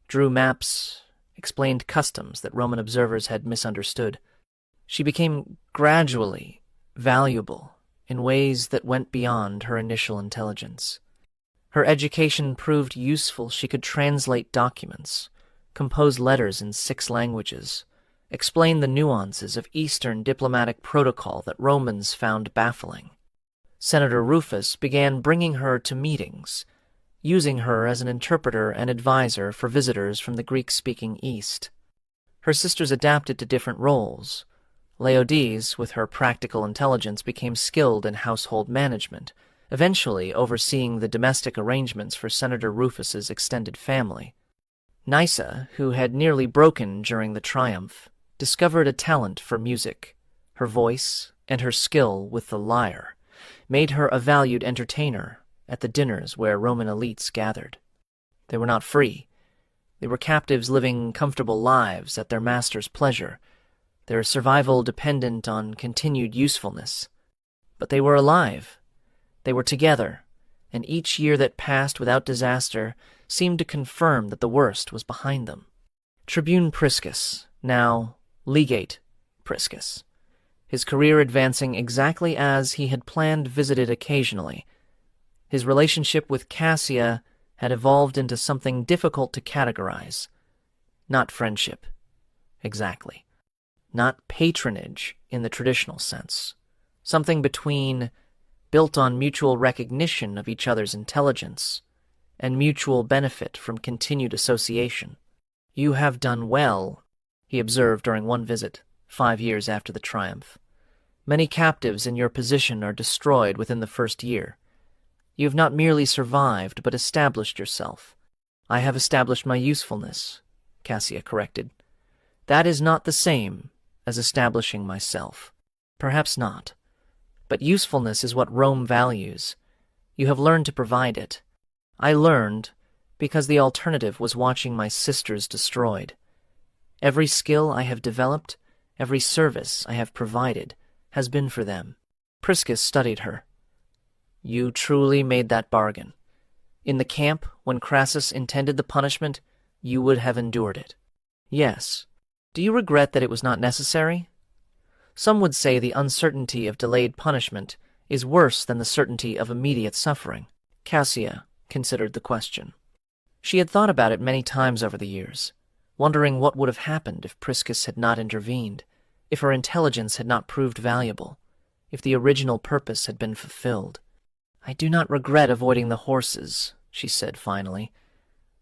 drew maps, explained customs that Roman observers had misunderstood. She became gradually valuable in ways that went beyond her initial intelligence. Her education proved useful. She could translate documents, compose letters in 6 languages, explain the nuances of Eastern diplomatic protocol that Romans found baffling. Senator Rufus began bringing her to meetings, using her as an interpreter and advisor for visitors from the Greek-speaking East. Her sisters adapted to different roles. Laodice, with her practical intelligence, became skilled in household management, eventually overseeing the domestic arrangements for Senator Rufus's extended family. Nysa, who had nearly broken during the triumph, discovered a talent for music. Her voice and her skill with the lyre made her a valued entertainer at the dinners where Roman elites gathered. They were not free. They were captives living comfortable lives at their master's pleasure, their survival dependent on continued usefulness. But they were alive. They were together, and each year that passed without disaster seemed to confirm that the worst was behind them. Tribune Priscus, now Legate Priscus, his career advancing exactly as he had planned, visited occasionally. His relationship with Cassia had evolved into something difficult to categorize. Not friendship, exactly. Not patronage in the traditional sense. Something between, built on mutual recognition of each other's intelligence and mutual benefit from continued association. "You have done well," he observed during one visit, 5 years after the triumph. "Many captives in your position are destroyed within the first year. You have not merely survived, but established yourself." "I have established my usefulness," Cassia corrected. "That is not the same as establishing myself." "Perhaps not. But usefulness is what Rome values. You have learned to provide it. I learned because the alternative was watching my sisters destroyed. Every skill I have developed, every service I have provided, has been for them." Priscus studied her. "You truly made that bargain. In the camp, when Crassus intended the punishment, you would have endured it." "Yes. Do you regret that it was not necessary?" "Some would say the uncertainty of delayed punishment is worse than the certainty of immediate suffering." Cassia considered the question. She had thought about it many times over the years, wondering what would have happened if Priscus had not intervened, if her intelligence had not proved valuable, if the original purpose had been fulfilled. "I do not regret avoiding the horses," she said finally,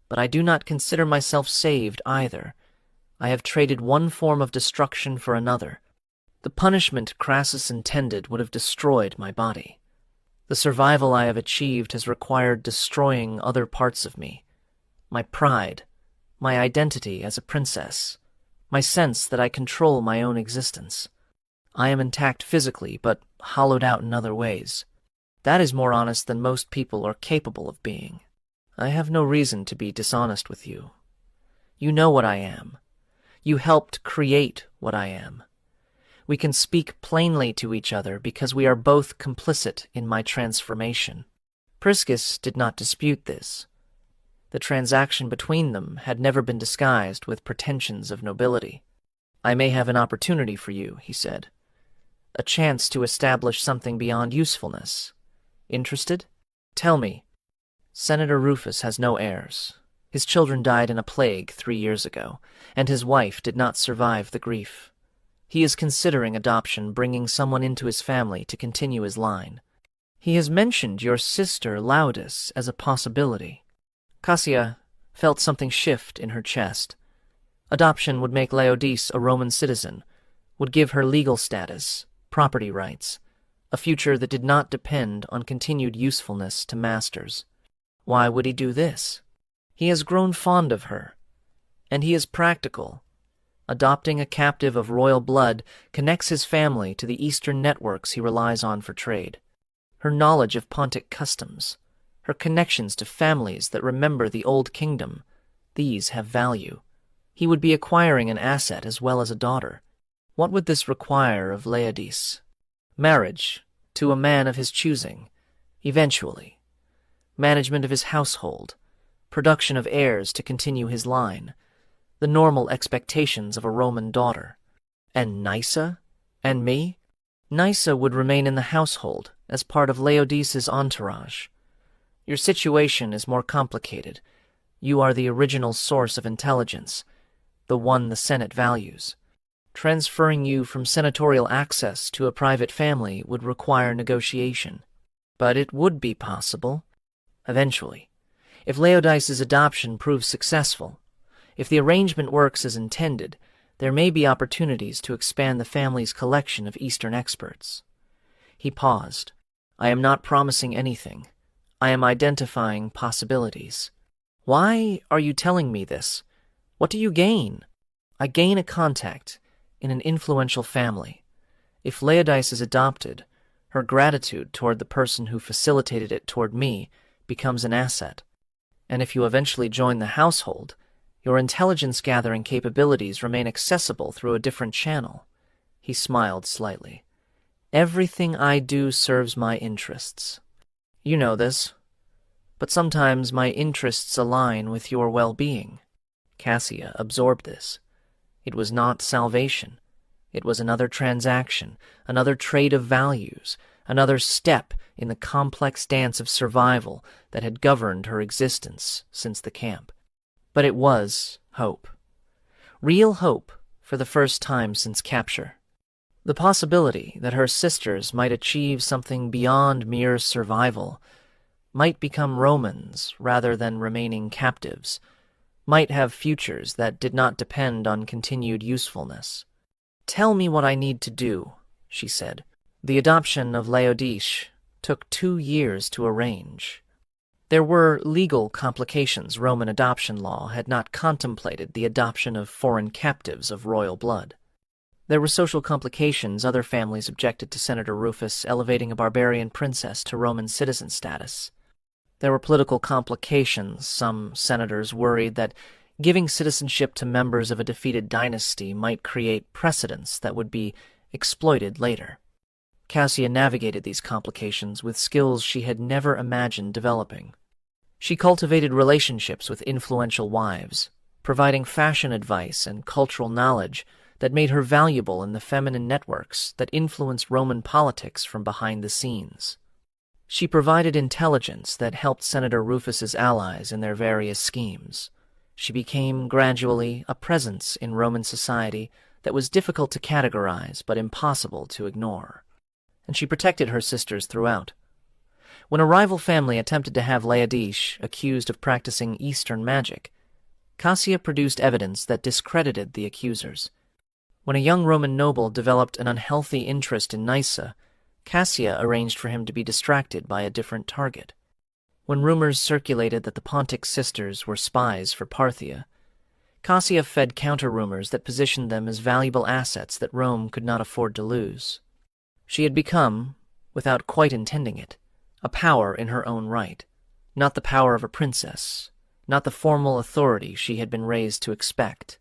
"but I do not consider myself saved either. I have traded one form of destruction for another. The punishment Crassus intended would have destroyed my body. The survival I have achieved has required destroying other parts of me. My pride, my identity as a princess, my sense that I control my own existence. I am intact physically, but hollowed out in other ways. That is more honest than most people are capable of being. I have no reason to be dishonest with you. You know what I am. You helped create what I am. We can speak plainly to each other because we are both complicit in my transformation." Priscus did not dispute this. The transaction between them had never been disguised with pretensions of nobility. "I may have an opportunity for you," he said. "A chance to establish something beyond usefulness. Interested? Tell me." "Senator Rufus has no heirs. His children died in a plague 3 years ago, and his wife did not survive the grief. He is considering adoption, bringing someone into his family to continue his line. He has mentioned your sister Laodice as a possibility." Cassia felt something shift in her chest. Adoption would make Laodice a Roman citizen, would give her legal status, property rights, a future that did not depend on continued usefulness to masters. Why would he do this? He has grown fond of her, and he is practical. Adopting a captive of royal blood connects his family to the Eastern networks he relies on for trade. Her knowledge of Pontic customs, her connections to families that remember the Old Kingdom, these have value. He would be acquiring an asset as well as a daughter. What would this require of Laodice? Marriage to a man of his choosing, eventually. Management of his household, production of heirs to continue his line, the normal expectations of a Roman daughter. And Nysa? And me? Nysa would remain in the household as part of Laodice's entourage. Your situation is more complicated. You are the original source of intelligence, the one the Senate values. Transferring you from senatorial access to a private family would require negotiation. But it would be possible, eventually, if Laodice's adoption proves successful. If the arrangement works as intended, there may be opportunities to expand the family's collection of Eastern experts. He paused. I am not promising anything. I am identifying possibilities. Why are you telling me this? What do you gain? I gain a contact in an influential family. If Laodice is adopted, her gratitude toward the person who facilitated it toward me becomes an asset. And if you eventually join the household, your intelligence-gathering capabilities remain accessible through a different channel. He smiled slightly. Everything I do serves my interests. You know this. But sometimes my interests align with your well-being. Cassia absorbed this. It was not salvation. It was another transaction, another trade of values, another step in the complex dance of survival that had governed her existence since the camp. But it was hope. Real hope for the first time since capture. The possibility that her sisters might achieve something beyond mere survival, might become Romans rather than remaining captives, might have futures that did not depend on continued usefulness. Tell me what I need to do, she said. The adoption of Laodice took 2 years to arrange. There were legal complications. Roman adoption law had not contemplated the adoption of foreign captives of royal blood. There were social complications. Other families objected to Senator Rufus elevating a barbarian princess to Roman citizen status. There were political complications. Some senators worried that giving citizenship to members of a defeated dynasty might create precedents that would be exploited later. Cassia navigated these complications with skills she had never imagined developing. She cultivated relationships with influential wives, providing fashion advice and cultural knowledge that made her valuable in the feminine networks that influenced Roman politics from behind the scenes. She provided intelligence that helped Senator Rufus's allies in their various schemes. She became gradually a presence in Roman society that was difficult to categorize but impossible to ignore. And she protected her sisters throughout. When a rival family attempted to have Laodice accused of practicing Eastern magic, Cassia produced evidence that discredited the accusers. When a young Roman noble developed an unhealthy interest in Nyssa, Cassia arranged for him to be distracted by a different target. When rumors circulated that the Pontic sisters were spies for Parthia, Cassia fed counter-rumors that positioned them as valuable assets that Rome could not afford to lose. She had become, without quite intending it, a power in her own right, not the power of a princess, not the formal authority she had been raised to expect,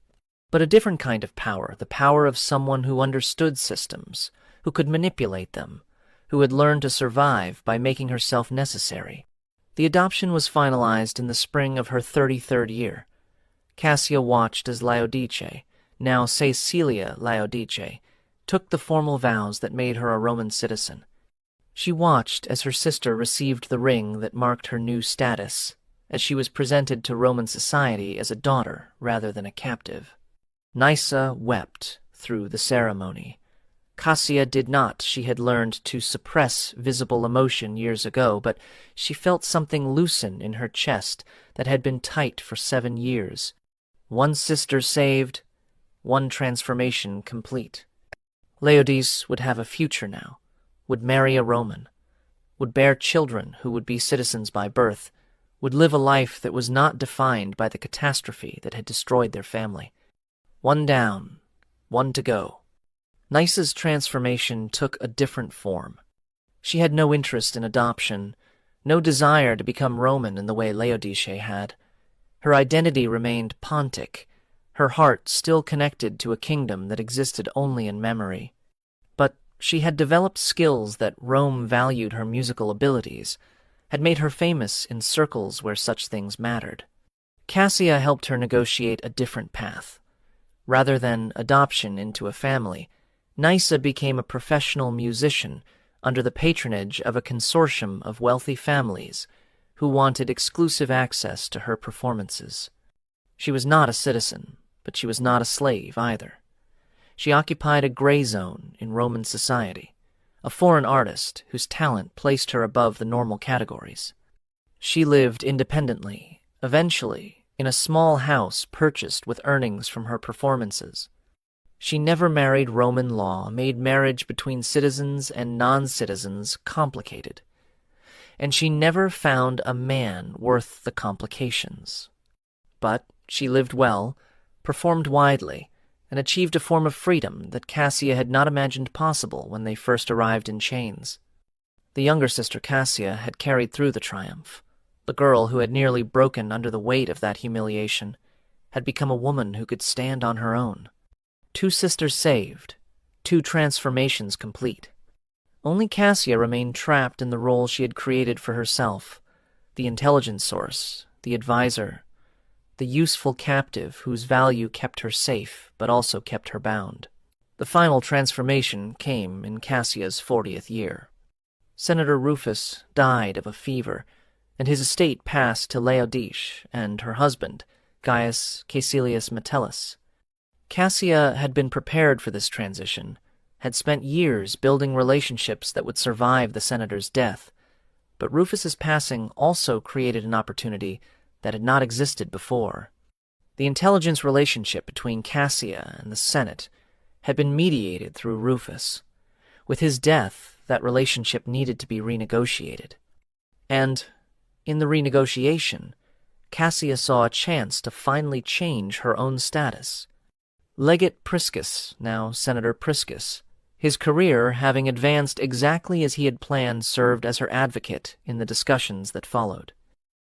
but a different kind of power, the power of someone who understood systems, who could manipulate them, who had learned to survive by making herself necessary. The adoption was finalized in the spring of her 33rd year. Cassia watched as Laodice, now Caecilia Laodice, took the formal vows that made her a Roman citizen. She watched as her sister received the ring that marked her new status, as she was presented to Roman society as a daughter rather than a captive. Nyssa wept through the ceremony. Cassia did not. She had learned to suppress visible emotion years ago, but she felt something loosen in her chest that had been tight for 7 years. One sister saved, one transformation complete. Laodice would have a future now, would marry a Roman, would bear children who would be citizens by birth, would live a life that was not defined by the catastrophe that had destroyed their family. One down, one to go. Nyssa's transformation took a different form. She had no interest in adoption, no desire to become Roman in the way Laodice had. Her identity remained Pontic, her heart still connected to a kingdom that existed only in memory. But she had developed skills that Rome valued her musical abilities, had made her famous in circles where such things mattered. Cassia helped her negotiate a different path. Rather than adoption into a family, Nyssa became a professional musician under the patronage of a consortium of wealthy families who wanted exclusive access to her performances. She was not a citizen, but she was not a slave either. She occupied a gray zone in Roman society, a foreign artist whose talent placed her above the normal categories. She lived independently, eventually, in a small house purchased with earnings from her performances. She never married Roman law, made marriage between citizens and non-citizens complicated. And she never found a man worth the complications. But she lived well, performed widely, and achieved a form of freedom that Cassia had not imagined possible when they first arrived in chains. The younger sister Cassia had carried through the triumph. The girl who had nearly broken under the weight of that humiliation had become a woman who could stand on her own. 2 sisters saved, 2 transformations complete. Only Cassia remained trapped in the role she had created for herself, the intelligence source, the advisor, the useful captive whose value kept her safe but also kept her bound. The final transformation came in Cassia's 40th year. Senator Rufus died of a fever, and his estate passed to Laodice and her husband, Gaius Caecilius Metellus. Cassia had been prepared for this transition, had spent years building relationships that would survive the senator's death, but Rufus's passing also created an opportunity that had not existed before. The intelligence relationship between Cassia and the Senate had been mediated through Rufus. With his death, that relationship needed to be renegotiated. And, in the renegotiation, Cassia saw a chance to finally change her own status. Legate Priscus, now Senator Priscus, his career having advanced exactly as he had planned, served as her advocate in the discussions that followed.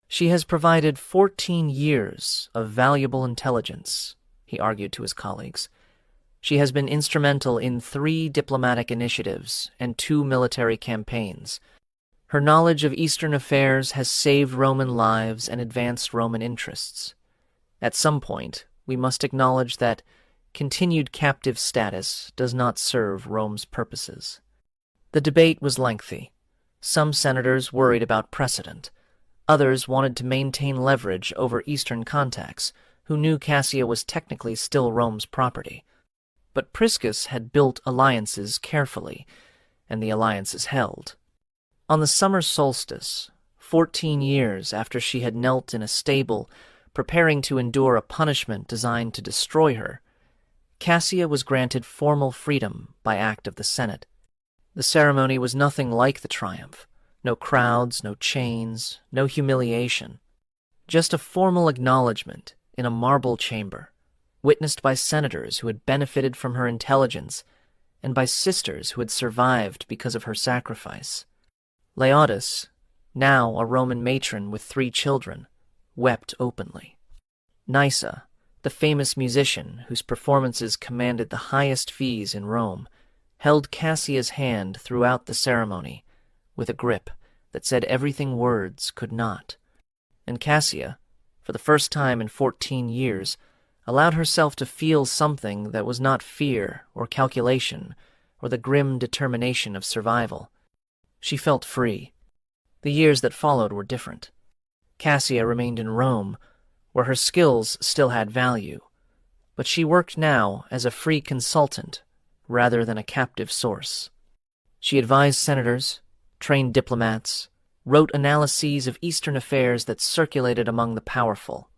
She has provided 14 years of valuable intelligence, he argued to his colleagues. She has been instrumental in 3 diplomatic initiatives and 2 military campaigns. Her knowledge of Eastern affairs has saved Roman lives and advanced Roman interests. At some point, we must acknowledge that continued captive status does not serve Rome's purposes. The debate was lengthy. Some senators worried about precedent. Others wanted to maintain leverage over Eastern contacts, who knew Cassia was technically still Rome's property. But Priscus had built alliances carefully, and the alliances held. On the summer solstice, 14 years after she had knelt in a stable, preparing to endure a punishment designed to destroy her, Cassia was granted formal freedom by act of the Senate. The ceremony was nothing like the triumph. No crowds, no chains, no humiliation. Just a formal acknowledgement in a marble chamber, witnessed by senators who had benefited from her intelligence and by sisters who had survived because of her sacrifice. Laodice, now a Roman matron with 3 children, wept openly. Nysa, the famous musician whose performances commanded the highest fees in Rome, held Cassia's hand throughout the ceremony with a grip that said everything words could not. And Cassia, for the first time in 14 years, allowed herself to feel something that was not fear or calculation or the grim determination of survival. She felt free. The years that followed were different. Cassia remained in Rome, where her skills still had value, but she worked now as a free consultant rather than a captive source. She advised senators, trained diplomats, wrote analyses of Eastern affairs that circulated among the powerful.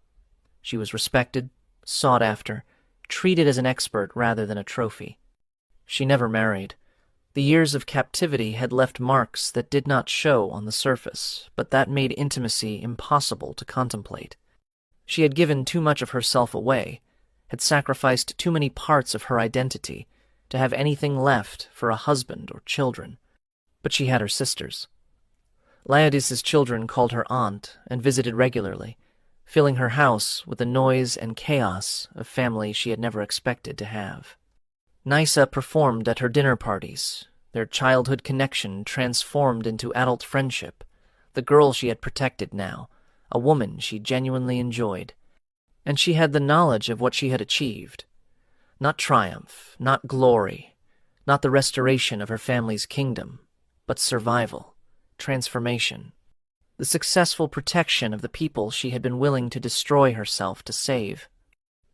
She was respected, sought after, treated as an expert rather than a trophy. She never married. The years of captivity had left marks that did not show on the surface, but that made intimacy impossible to contemplate. She had given too much of herself away, had sacrificed too many parts of her identity to have anything left for a husband or children. But she had her sisters. Laodice's children called her aunt and visited regularly, filling her house with the noise and chaos of family she had never expected to have. Nysa performed at her dinner parties, their childhood connection transformed into adult friendship, the girl she had protected now, a woman she genuinely enjoyed. And she had the knowledge of what she had achieved. Not triumph, not glory, not the restoration of her family's kingdom, but survival, transformation. the successful protection of the people she had been willing to destroy herself to save.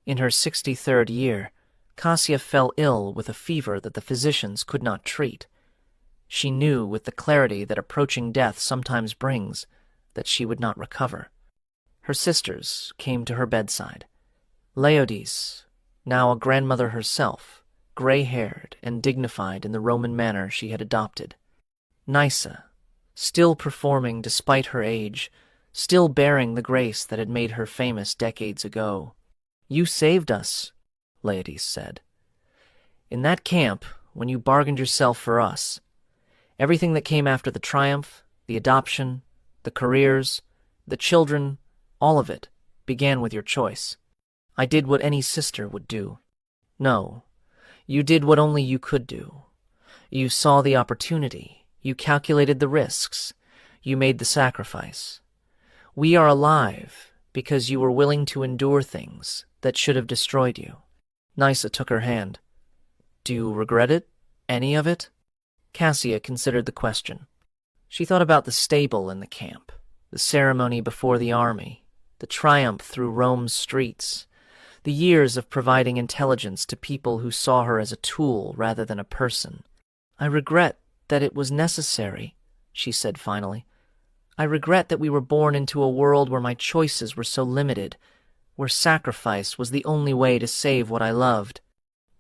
In her 63rd year, Cassia fell ill with a fever that the physicians could not treat. She knew with the clarity that approaching death sometimes brings that she would not recover. Her sisters came to her bedside. Laodice, now a grandmother herself, gray-haired and dignified in the Roman manner she had adopted. Nysa, still performing despite her age, still bearing the grace that had made her famous decades ago. "You saved us," Laodice said. "In that camp, when you bargained yourself for us, everything that came after the triumph, the adoption, the careers, the children, all of it began with your choice. I did what any sister would do. No, you did what only you could do. You saw the opportunity. You calculated the risks. You made the sacrifice. We are alive because you were willing to endure things that should have destroyed you." Nysa took her hand. "Do you regret it? Any of it?" Cassia considered the question. She thought about the stable in the camp, the ceremony before the army, the triumph through Rome's streets, the years of providing intelligence to people who saw her as a tool rather than a person. "I regret that it was necessary," she said finally. "I regret that we were born into a world where my choices were so limited, where sacrifice was the only way to save what I loved.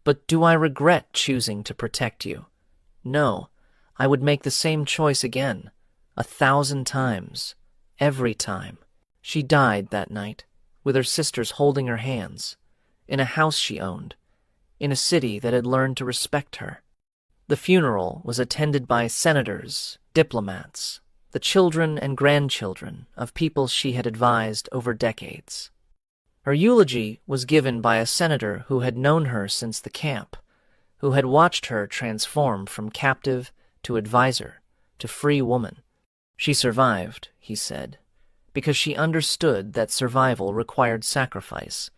But do I regret choosing to protect you? No, I would make the same choice again, 1,000 times, every time." She died that night, with her sisters holding her hands, in a house she owned, in a city that had learned to respect her. The funeral was attended by senators, diplomats, the children and grandchildren of people she had advised over decades. Her eulogy was given by a senator who had known her since the camp, who had watched her transform from captive to advisor to free woman. She survived, he said, because she understood that survival required sacrifice.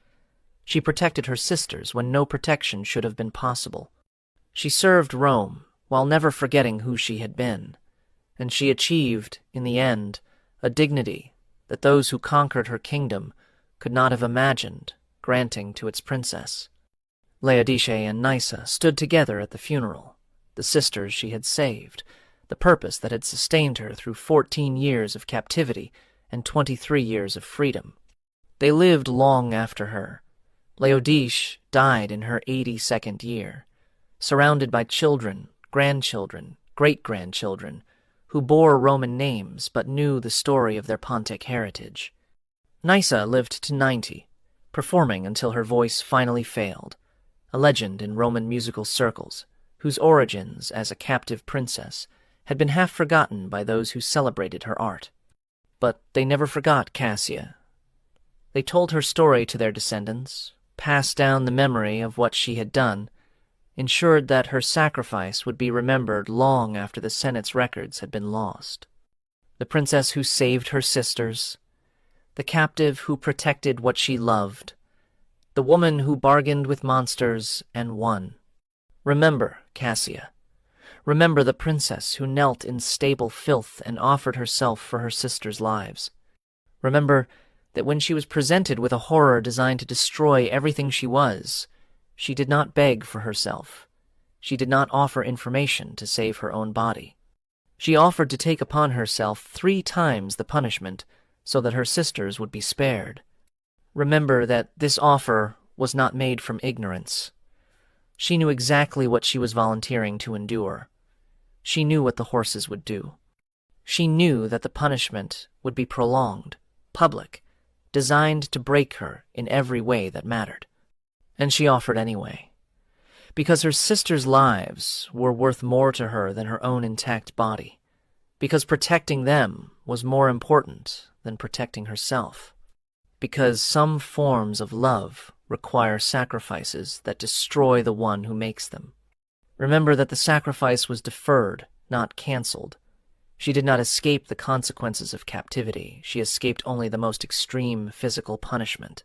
She protected her sisters when no protection should have been possible. She served Rome while never forgetting who she had been, and she achieved, in the end, a dignity that those who conquered her kingdom could not have imagined granting to its princess. Laodice and Nysa stood together at the funeral, the sisters she had saved, the purpose that had sustained her through 14 years of captivity and 23 years of freedom. They lived long after her. Laodice died in her 82nd year, surrounded by children, grandchildren, great-grandchildren, who bore Roman names but knew the story of their Pontic heritage. Nysa lived to 90, performing until her voice finally failed, a legend in Roman musical circles, whose origins as a captive princess had been half forgotten by those who celebrated her art. But they never forgot Cassia. They told her story to their descendants, passed down the memory of what she had done, ensured that her sacrifice would be remembered long after the Senate's records had been lost. The princess who saved her sisters, the captive who protected what she loved, the woman who bargained with monsters and won. Remember, Cassia. Remember the princess who knelt in stable filth and offered herself for her sisters' lives. Remember that when she was presented with a horror designed to destroy everything she was, she did not beg for herself. She did not offer information to save her own body. She offered to take upon herself 3 times the punishment so that her sisters would be spared. Remember that this offer was not made from ignorance. She knew exactly what she was volunteering to endure. She knew what the horses would do. She knew that the punishment would be prolonged, public, designed to break her in every way that mattered. And she offered anyway, because her sisters' lives were worth more to her than her own intact body, because protecting them was more important than protecting herself, because some forms of love require sacrifices that destroy the one who makes them. Remember that the sacrifice was deferred, not canceled. She did not escape the consequences of captivity. She escaped only the most extreme physical punishment.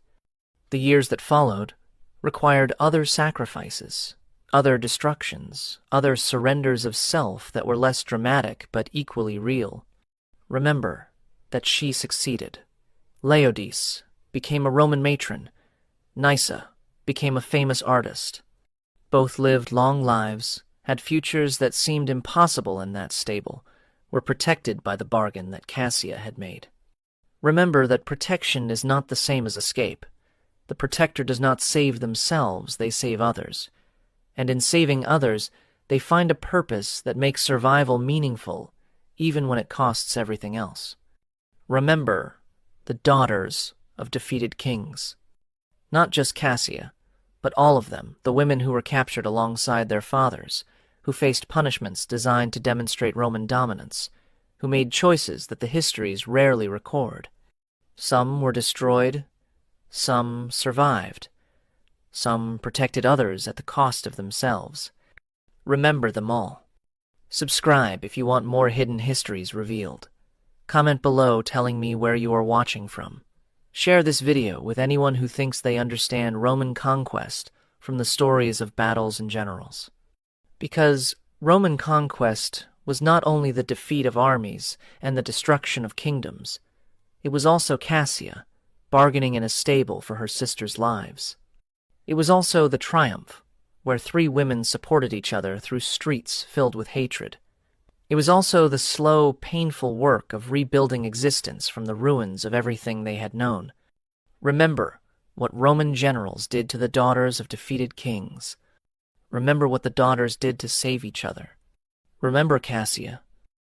The years that followed required other sacrifices, other destructions, other surrenders of self that were less dramatic but equally real. Remember that she succeeded. Laodice became a Roman matron. Nysa became a famous artist. Both lived long lives, had futures that seemed impossible in that stable, were protected by the bargain that Cassia had made. Remember that protection is not the same as escape. The protector does not save themselves, they save others. And in saving others, they find a purpose that makes survival meaningful, even when it costs everything else. Remember the daughters of defeated kings. Not just Cassia, but all of them, the women who were captured alongside their fathers, who faced punishments designed to demonstrate Roman dominance, who made choices that the histories rarely record. Some were destroyed, some survived, some protected others at the cost of themselves. Remember them all. Subscribe if you want more hidden histories revealed. Comment below telling me where you are watching from. Share this video with anyone who thinks they understand Roman conquest from the stories of battles and generals. Because Roman conquest was not only the defeat of armies and the destruction of kingdoms, it was also Cassia, bargaining in a stable for her sisters' lives. It was also the triumph, where 3 women supported each other through streets filled with hatred. It was also the slow, painful work of rebuilding existence from the ruins of everything they had known. Remember what Roman generals did to the daughters of defeated kings. Remember what the daughters did to save each other. Remember Cassia,